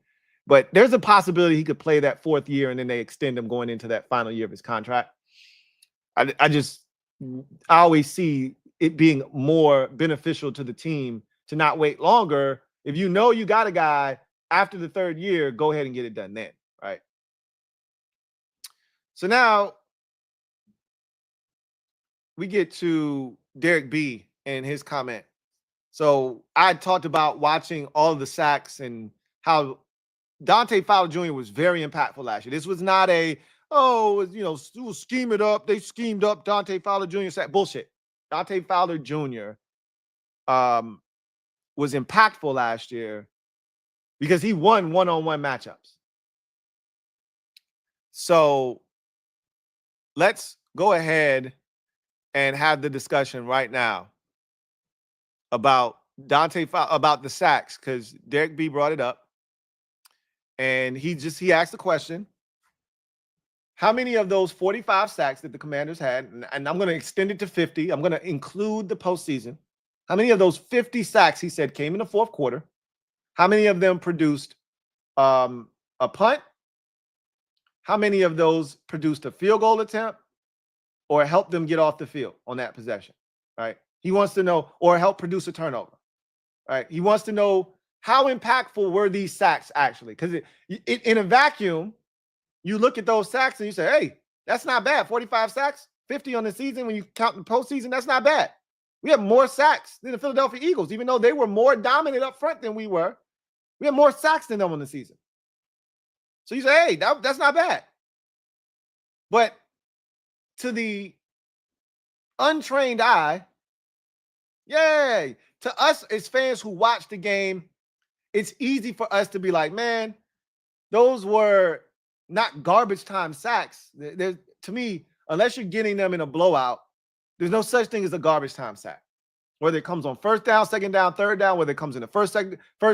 But there's a possibility he could play that 4th year and then they extend him going into that final year of his contract. I always see it being more beneficial to the team to not wait longer. If you know you got a guy after the 3rd year, go ahead and get it done then, right? So now we get to Derek B and his comment. So I talked about watching all of the sacks and how Dante Fowler Jr. was very impactful last year. This was not a, scheme it up. They schemed up Dante Fowler Jr. sack. Bullshit. Dante Fowler Jr. Was impactful last year because he won one-on-one matchups. So let's go ahead and have the discussion right now about about the sacks, because Derek B brought it up. And he asked the question, how many of those 45 sacks that the Commanders had, and I'm going to extend it to 50, I'm going to include the postseason. How many of those 50 sacks, he said, came in the 4th quarter? How many of them produced a punt? How many of those produced a field goal attempt or helped them get off the field on that possession, right? He wants to know, or help produce a turnover, right? He wants to know how impactful were these sacks actually? Because in a vacuum, you look at those sacks and you say, hey, that's not bad. 45 sacks, 50 on the season. When you count the postseason, that's not bad. We have more sacks than the Philadelphia Eagles, even though they were more dominant up front than we were. We have more sacks than them on the season. So you say, hey, that's not bad. But to the untrained eye, yay. To us as fans who watch the game, it's easy for us to be like, man, those were not garbage time sacks. To me, unless you're getting them in a blowout, there's no such thing as a garbage time sack. Whether it comes on 1st down, 2nd down, 3rd down, whether it comes in the first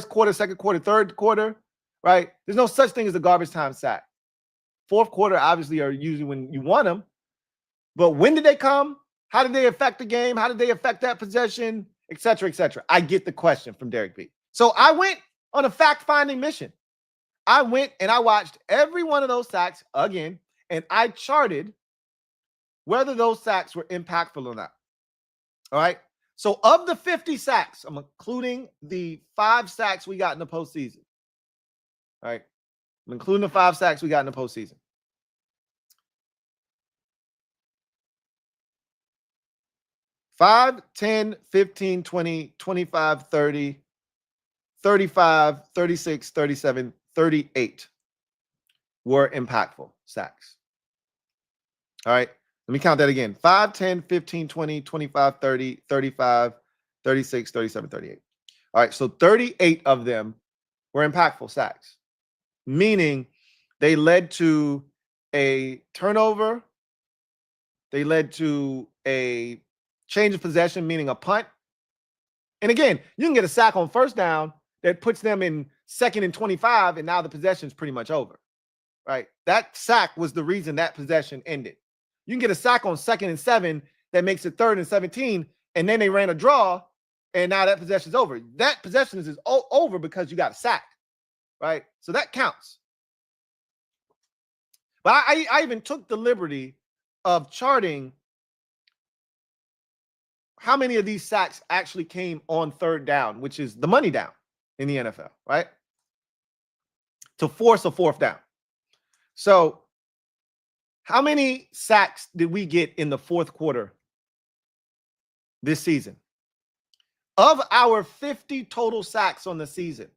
quarter, 2nd quarter, 3rd quarter, right? There's no such thing as a garbage time sack. 4th quarter, obviously, are usually when you want them. But when did they come? How did they affect the game? How did they affect that possession? Et cetera, et cetera. I get the question from Derek B. So I went on a fact-finding mission. I went and I watched every one of those sacks again, and I charted whether those sacks were impactful or not. All right. So of the 50 sacks, I'm including the 5 sacks we got in the postseason. All right. I'm including the 5 sacks we got in the postseason. 5, 10, 15, 20, 25, 30, 35, 36, 37, 38 were impactful sacks. All right. Let me count that again. 5, 10, 15, 20, 25, 30, 35, 36, 37, 38. All right. So 38 of them were impactful sacks, meaning they led to a turnover. They led to a change of possession, meaning a punt. And again, you can get a sack on 1st down that puts them in 2nd and 25, and now the possession is pretty much over, right? That sack was the reason that possession ended. You can get a sack on 2nd and 7 that makes it 3rd and 17, and then they ran a draw, and now that possession's over. That possession is over because you got a sack, right? So that counts. But I even took the liberty of charting how many of these sacks actually came on third down, which is the money down in the NFL, right? To force a fourth down. So how many sacks did we get in the fourth quarter this season? Of our 50 total sacks on the season,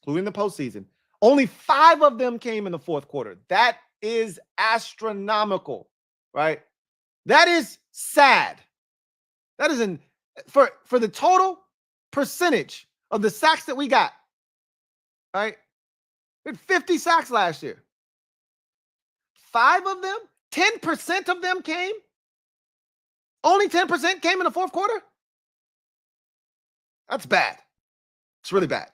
including the postseason, only 5 of them came in the fourth quarter. That is astronomical, right? That is sad. That is for the total percentage of the sacks that we got, right? We had 50 sacks last year. 5 of them, 10% of them came. Only 10% came in the fourth quarter. That's bad. It's really bad.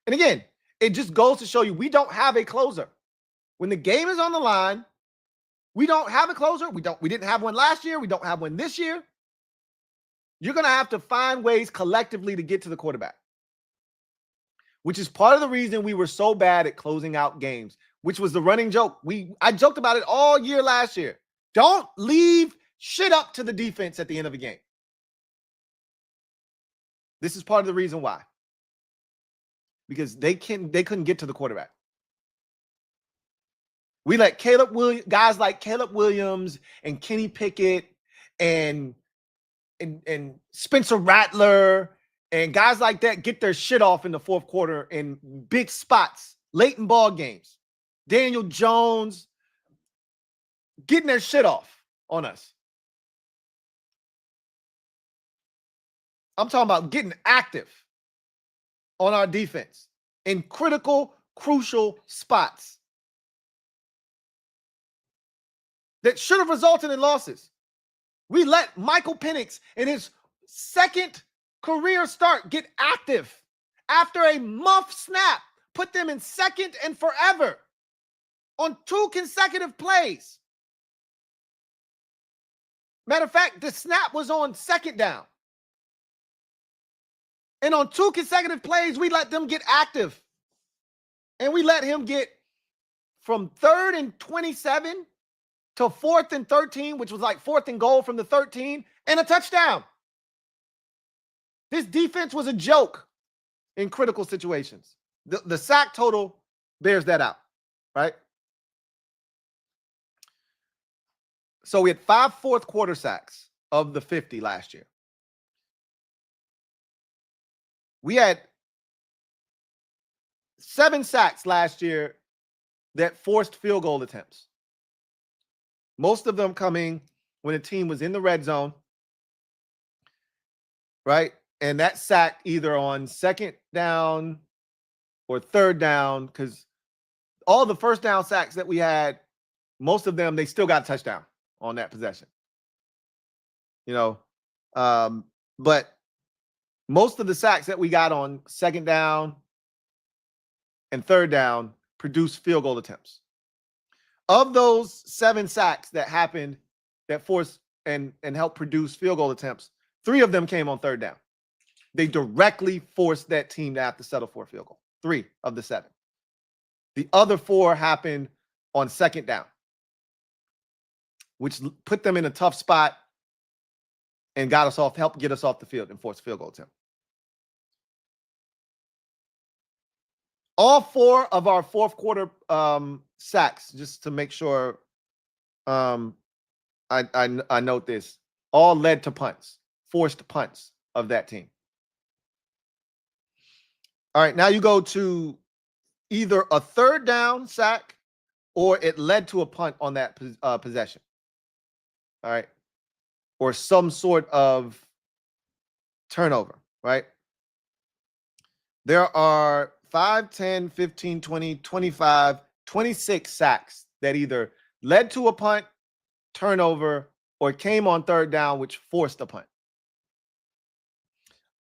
And again, it just goes to show you we don't have a closer. When the game is on the line, we don't have a closer. We didn't have one last year. We don't have one this year. You're going to have to find ways collectively to get to the quarterback, which is part of the reason we were so bad at closing out games, which was the running joke. I joked about it all year last year. Don't leave shit up to the defense at the end of a game. This is part of the reason why. Because they couldn't get to the quarterback. We let guys like Caleb Williams and Kenny Pickett and Spencer Rattler and guys like that get their shit off in the fourth quarter in big spots, late in ball games. Daniel Jones getting their shit off on us. I'm talking about getting active on our defense in critical, crucial spots that should have resulted in losses. We let Michael Penix in his second career start get active after a muff snap, put them in second and forever on 2 consecutive plays. Matter of fact, the snap was on second down. And on 2 consecutive plays, we let them get active. And we let him get from 3rd and 27 to 4th and 13, which was like 4th and goal from the 13, and a touchdown. This defense was a joke in critical situations. The sack total bears that out, right? So we had 5 fourth quarter sacks of the 50 last year. We had 7 sacks last year that forced field goal attempts. Most of them coming when a team was in the red zone, right? And that sack either on second down or third down, because all the first down sacks that we had, most of them, they still got a touchdown on that possession. But most of the sacks that we got on second down and third down produced field goal attempts. Of those 7 sacks that happened that forced and helped produce field goal attempts, 3 of them came on third down. They directly forced that team to have to settle for a field goal. 3 of the 7. The other 4 happened on second down, which put them in a tough spot and helped get us off the field and forced a field goal attempt. All 4 of our fourth quarter sacks, just to make sure I note this, all led to punts, forced punts of that team. All right, now you go to either a third down sack or it led to a punt on that possession. All right, or some sort of turnover, right? There are 5, 10, 15, 20, 25, 26 sacks that either led to a punt, turnover, or came on third down, which forced a punt.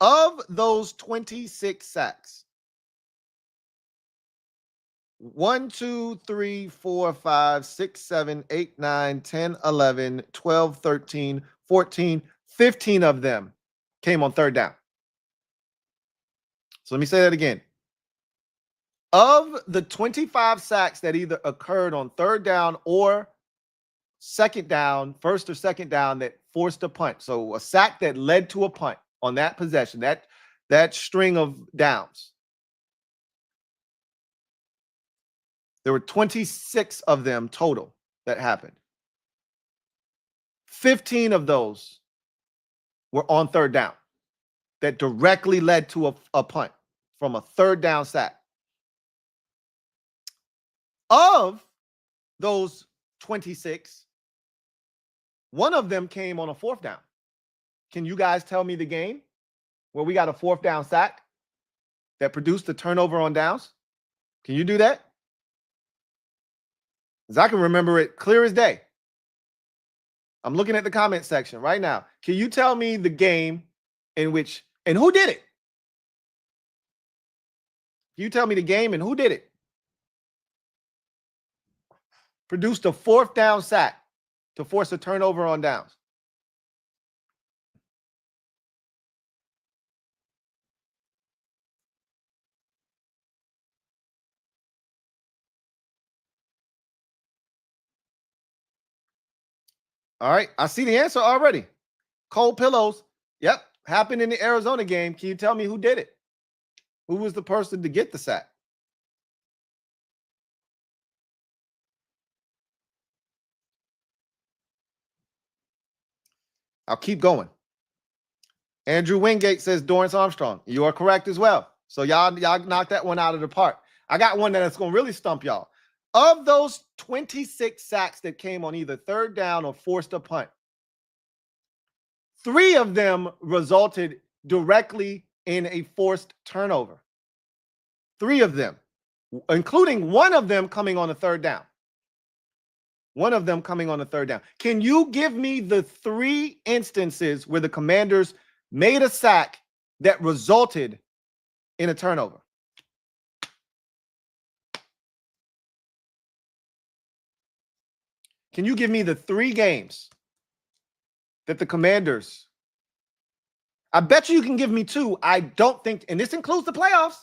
Of those 26 sacks, 1, 2, 3, 4, 5, 6, 7, 8, 9, 10, 11, 12, 13, 14, 15 of them came on third down. So let me say that again. Of the 25 sacks that either occurred on third down or second down, first or second down, that forced a punt. So a sack that led to a punt on that possession, that string of downs. There were 26 of them total that happened. 15 of those were on third down that directly led to a punt from a third down sack. Of those 26, one of them came on a fourth down. Can you guys tell me the game where we got a fourth down sack that produced a turnover on downs? Can you do that? Because I can remember it clear as day. I'm looking at the comment section right now. Can you tell me the game in which, and who did it? Can you tell me the game and who did it? Produced a fourth down sack to force a turnover on downs. All right, I see the answer already. Cold pillows. Yep, happened in the Arizona game. Can you tell me who did it? Who was the person to get the sack? I'll keep going. Andrew Wingate says Dorrance Armstrong. You are correct as well. So y'all knocked that one out of the park. I got one that's going to really stump y'all. Of those 26 sacks that came on either third down or forced a punt, 3 of them resulted directly in a forced turnover. 3 of them, including one of them coming on a third down. One of them coming on a third down. Can you give me the 3 instances where the Commanders made a sack that resulted in a turnover? Can you give me the 3 games that the Commanders? I bet you can give me 2. I don't think, and this includes the playoffs.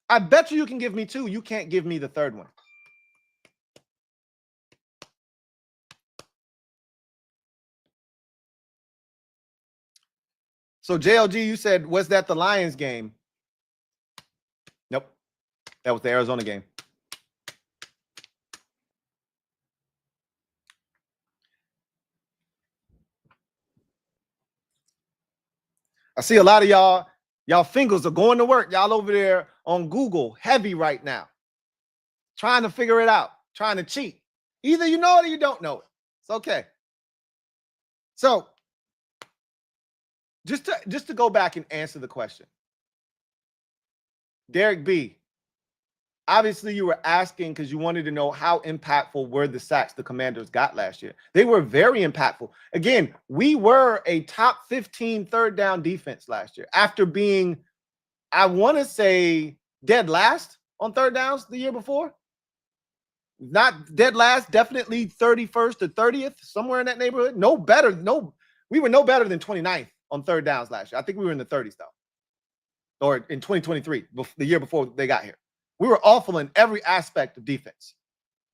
I bet you can give me 2. You can't give me the third one. So JLG, you said, was that the Lions game? Nope. That was the Arizona game. I see a lot of y'all fingers are going to work. Y'all over there on Google heavy right now, trying to figure it out, trying to cheat. Either you know it or you don't know it. It's okay. So just to go back and answer the question, Derek B, obviously you were asking because you wanted to know how impactful were the sacks the Commanders got last year. They were very impactful. Again, we were a top 15 third down defense last year after being, I want to say, dead last on third downs the year before. Not dead last, definitely 31st or 30th, somewhere in that neighborhood. We were no better than 29th on third downs last year. I think we were in the 30s though, or in 2023, the year before they got here. We were awful in every aspect of defense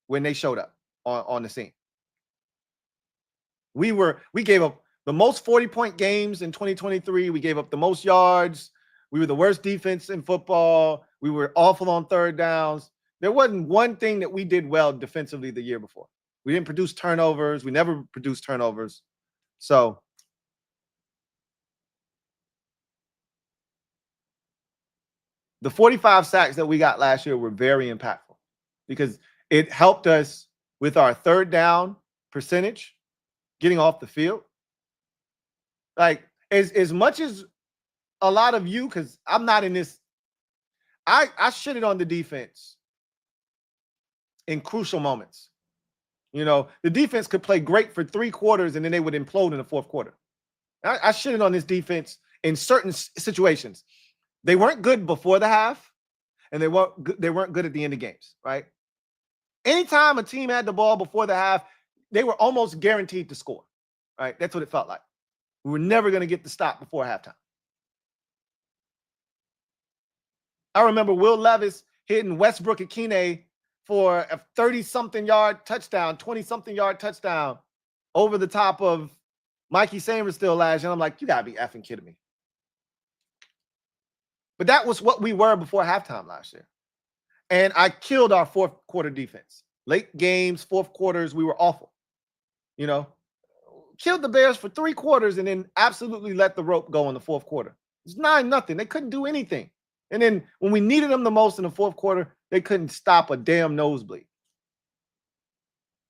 when they showed up on the scene. We gave up the most 40-point games in 2023. We gave up the most yards. We were the worst defense in football. We were awful on third downs. There wasn't one thing that we did well defensively the year before. We didn't produce turnovers. We never produced turnovers. So the 45 sacks that we got last year were very impactful because it helped us with our third down percentage, getting off the field. Like, as much as a lot of you, because I'm not in this, I shitted on the defense in crucial moments. You know, the defense could play great for 3 quarters and then they would implode in the 4th quarter. I shitted on this defense in certain situations. They weren't good before the half, and they weren't good at the end of games, right? Anytime a team had the ball before the half, they were almost guaranteed to score, right? That's what it felt like. We were never going to get the stop before halftime. I remember Will Levis hitting Westbrook Akine for a 30-something yard touchdown, 20-something yard touchdown over the top of Mikey Sanders still last year. And I'm like, you got to be effing kidding me. But that was what we were before halftime last year. And I killed our fourth quarter defense. Late games, fourth quarters, we were awful. You know, killed the Bears for 3 quarters and then absolutely let the rope go in the fourth quarter. It's 9-0. They couldn't do anything. And then when we needed them the most in the fourth quarter, they couldn't stop a damn nosebleed.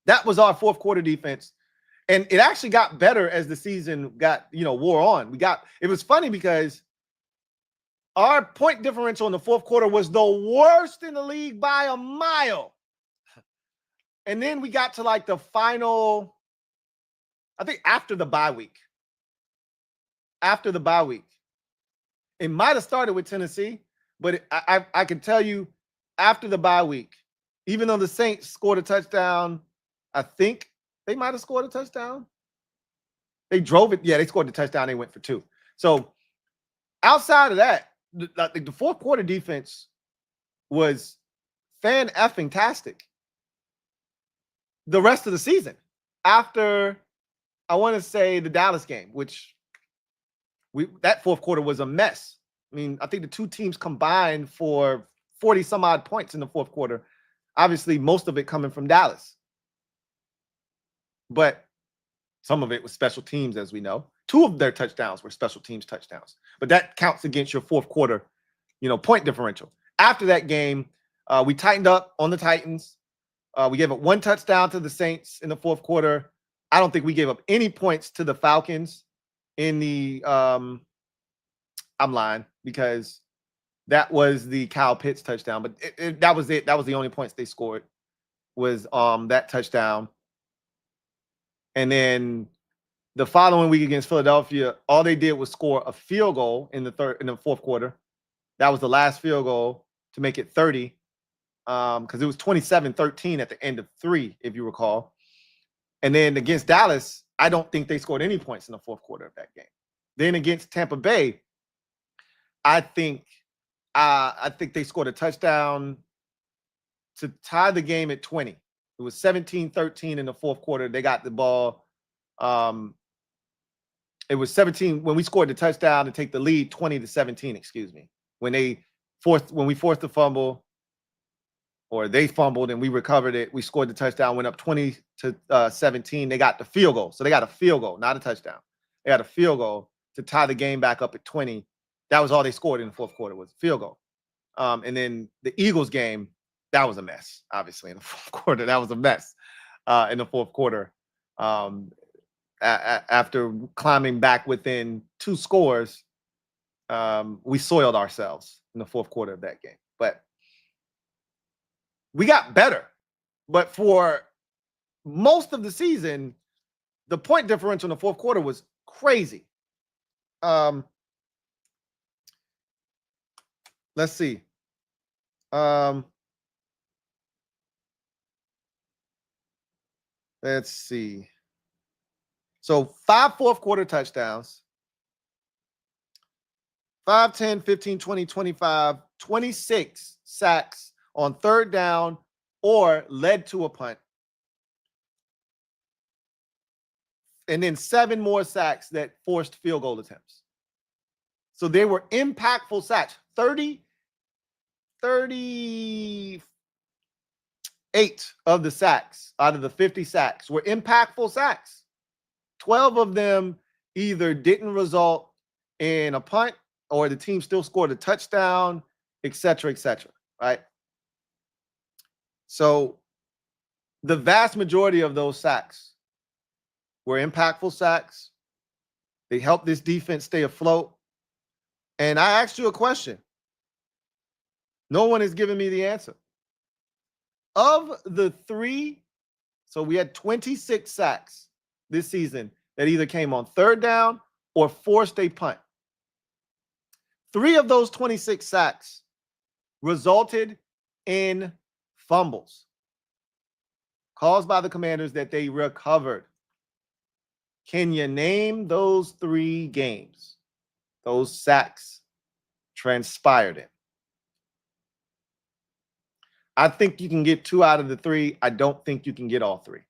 That was our fourth quarter defense. And it actually got better as the season got, wore on. It was funny because our point differential in the fourth quarter was the worst in the league by a mile. And then we got to like the final, I think after the bye week. It might have started with Tennessee, but I can tell you after the bye week, even though the Saints scored a touchdown, I think they might have scored a touchdown. They drove it. Yeah, they scored the touchdown. They went for 2. So outside of that, the fourth quarter defense was fan-effing-tastic the rest of the season. After, I want to say, the Dallas game, which that fourth quarter was a mess. I mean, I think the two teams combined for 40-some-odd points in the fourth quarter. Obviously, most of it coming from Dallas. But some of it was special teams, as we know. 2 of their touchdowns were special teams touchdowns. But that counts against your fourth quarter, point differential. After that game, we tightened up on the Titans. We gave up 1 touchdown to the Saints in the fourth quarter. I don't think we gave up any points to the Falcons in the I'm lying because that was the Kyle Pitts touchdown. But that was it. That was the only points they scored was that touchdown. And then the following week against Philadelphia, all they did was score a field goal in the fourth quarter. That was the last field goal to make it 30. Because it was 27-13 at the end of 3, if you recall. And then against Dallas, I don't think they scored any points in the fourth quarter of that game. Then against Tampa Bay, I think they scored a touchdown to tie the game at 20. It was 17-13 in the fourth quarter. They got the ball. It was 17 when we scored the touchdown to take the lead, 20-17, excuse me. When we forced the fumble, or they fumbled and we recovered it, we scored the touchdown, went up 20-17. They got the field goal. So they got a field goal, not a touchdown. They got a field goal to tie the game back up at 20. That was all they scored in the fourth quarter was a field goal. And then the Eagles game, that was a mess, obviously, in the fourth quarter. That was a mess in the fourth quarter. After climbing back within 2 scores, we soiled ourselves in the fourth quarter of that game. But we got better. But for most of the season, the point differential in the fourth quarter was crazy. Let's see. Let's see. So 5 fourth quarter touchdowns. 5, 10, 15, 20, 25, 26 sacks on third down or led to a punt. And then 7 more sacks that forced field goal attempts. So they were impactful sacks. 38 of the sacks out of the 50 sacks were impactful sacks. 12 of them either didn't result in a punt or the team still scored a touchdown, et cetera, right? So the vast majority of those sacks were impactful sacks. They helped this defense stay afloat. And I asked you a question. No one has given me the answer. Of the 3, so we had 26 sacks this season that either came on third down or forced a punt. 3 of those 26 sacks resulted in fumbles caused by the Commanders that they recovered. Can you name those 3 games those sacks transpired in? I think you can get 2 out of the 3. I don't think you can get all 3.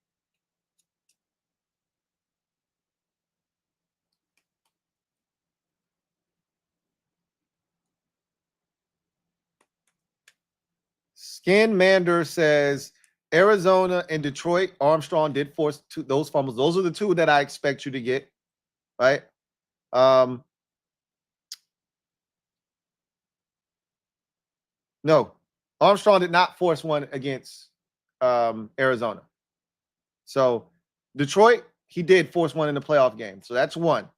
Skin Mander says Arizona and Detroit. Armstrong did force those fumbles. Those are the 2 that I expect you to get, right? No, Armstrong did not force one against Arizona. So Detroit, he did force one in the playoff game. So that's 1.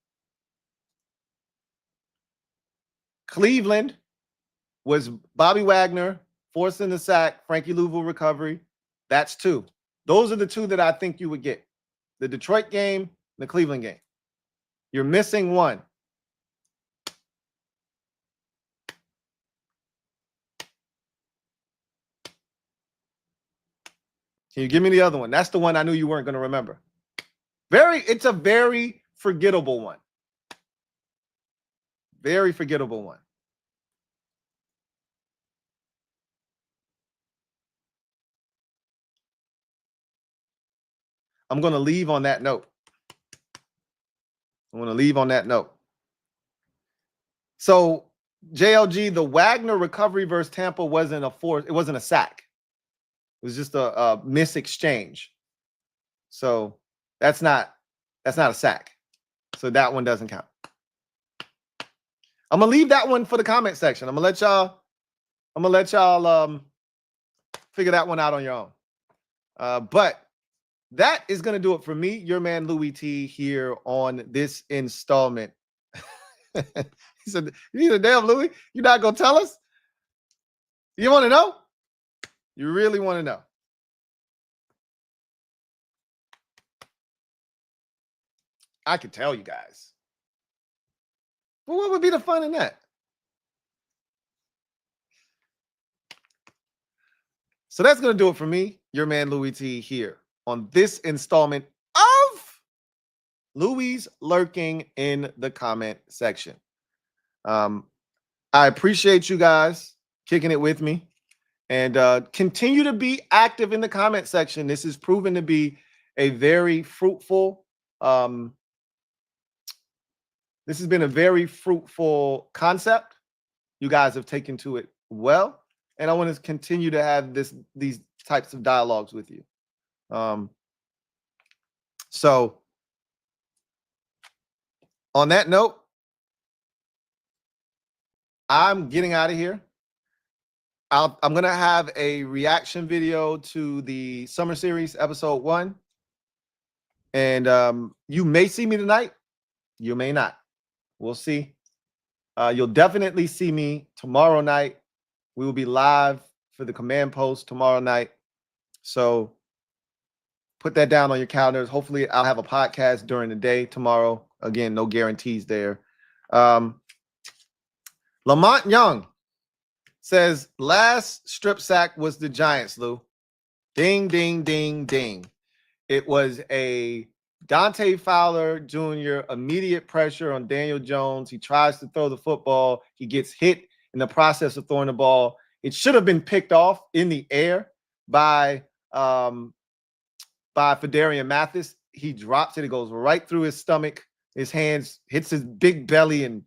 Cleveland was Bobby Wagner forcing the sack, Frankie Louisville recovery. That's 2. Those are the 2 that I think you would get. The Detroit game, the Cleveland game. You're missing 1. Can you give me the other one? That's the one I knew you weren't going to remember. It's a very forgettable one. Very forgettable one. I'm going to leave on that note. So, JLG, the Wagner recovery versus Tampa wasn't a force. It wasn't a sack. It was just a misexchange. So that's not a sack. So that one doesn't count. I'm gonna leave that one for the comment section. I'm gonna let y'all figure that one out on your own. But that is gonna do it for me, your man Louie Tee, here on this installment. He said, "You need a damn Louie. You're not gonna tell us? You want to know? You really want to know?" I could tell you guys. Well, what would be the fun in that? So that's going to do it for me, your man Louie Tee, here on this installment of Louie's Lurking in the comment section. I appreciate you guys kicking it with me, and continue to be active in the comment section. This has proven to be a very fruitful this has been a very fruitful concept. You guys have taken to it well, and I want to continue to have these types of dialogues with you. So on that note, I'm getting out of here. I'm going to have a reaction video to the Summer Series episode 1. And you may see me tonight. You may not. We'll see. You'll definitely see me tomorrow night. We will be live for the command post tomorrow night. So put that down on your calendars. Hopefully I'll have a podcast during the day tomorrow. Again, no guarantees there. Lamont Young says, last strip sack was the Giants, Lou. Ding, ding, ding, ding. It was a Dante Fowler Jr. immediate pressure on Daniel Jones. He tries to throw the football. He gets hit in the process of throwing the ball. It should have been picked off in the air by Fedarian Mathis. He drops it. It goes right through his stomach. His hands hits his big belly and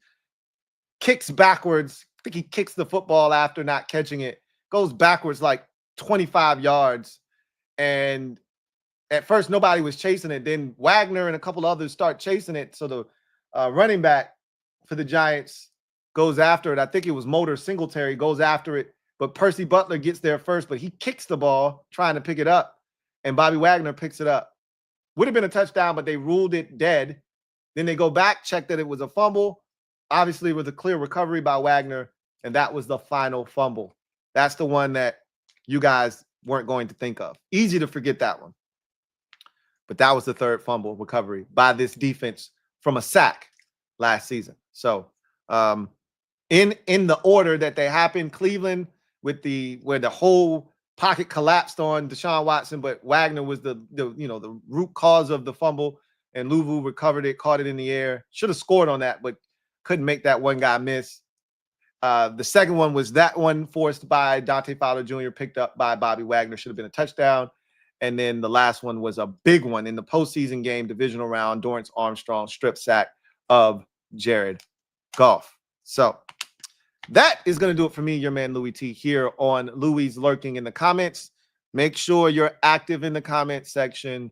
kicks backwards. I think he kicks the football after not catching it. Goes backwards like 25 yards. And at first, nobody was chasing it. Then Wagner and a couple others start chasing it. So the running back for the Giants goes after it. I think it was Motor Singletary goes after it. But Percy Butler gets there first, but he kicks the ball trying to pick it up. And Bobby Wagner picks it up. Would have been a touchdown, but they ruled it dead. Then they go back, check that it was a fumble. Obviously, it was a clear recovery by Wagner, and that was the final fumble. That's the one that you guys weren't going to think of. Easy to forget that one. But that was the third fumble recovery by this defense from a sack last season. So in the order that they happened, Cleveland where the whole pocket collapsed on Deshaun Watson, but Wagner was the root cause of the fumble. and Louvu recovered it, caught it in the air. Should have scored on that, but couldn't make that one guy miss. The second one was that one forced by Dante Fowler Jr., picked up by Bobby Wagner. Should have been a touchdown. And then the last one was a big one in the postseason game, divisional round, Dorrance Armstrong strip sack of Jared Goff. So that is going to do it for me, your man Louie Tee, here on Louie's Lurking in the Comments. Make sure you're active in the comment section.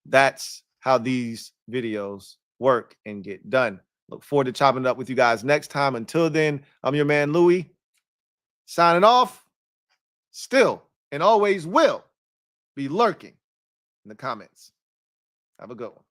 That's how these videos work and get done. Look forward to chopping it up with you guys next time. Until then, I'm your man Louie, signing off. Still and always will be lurking in the comments. Have a good one.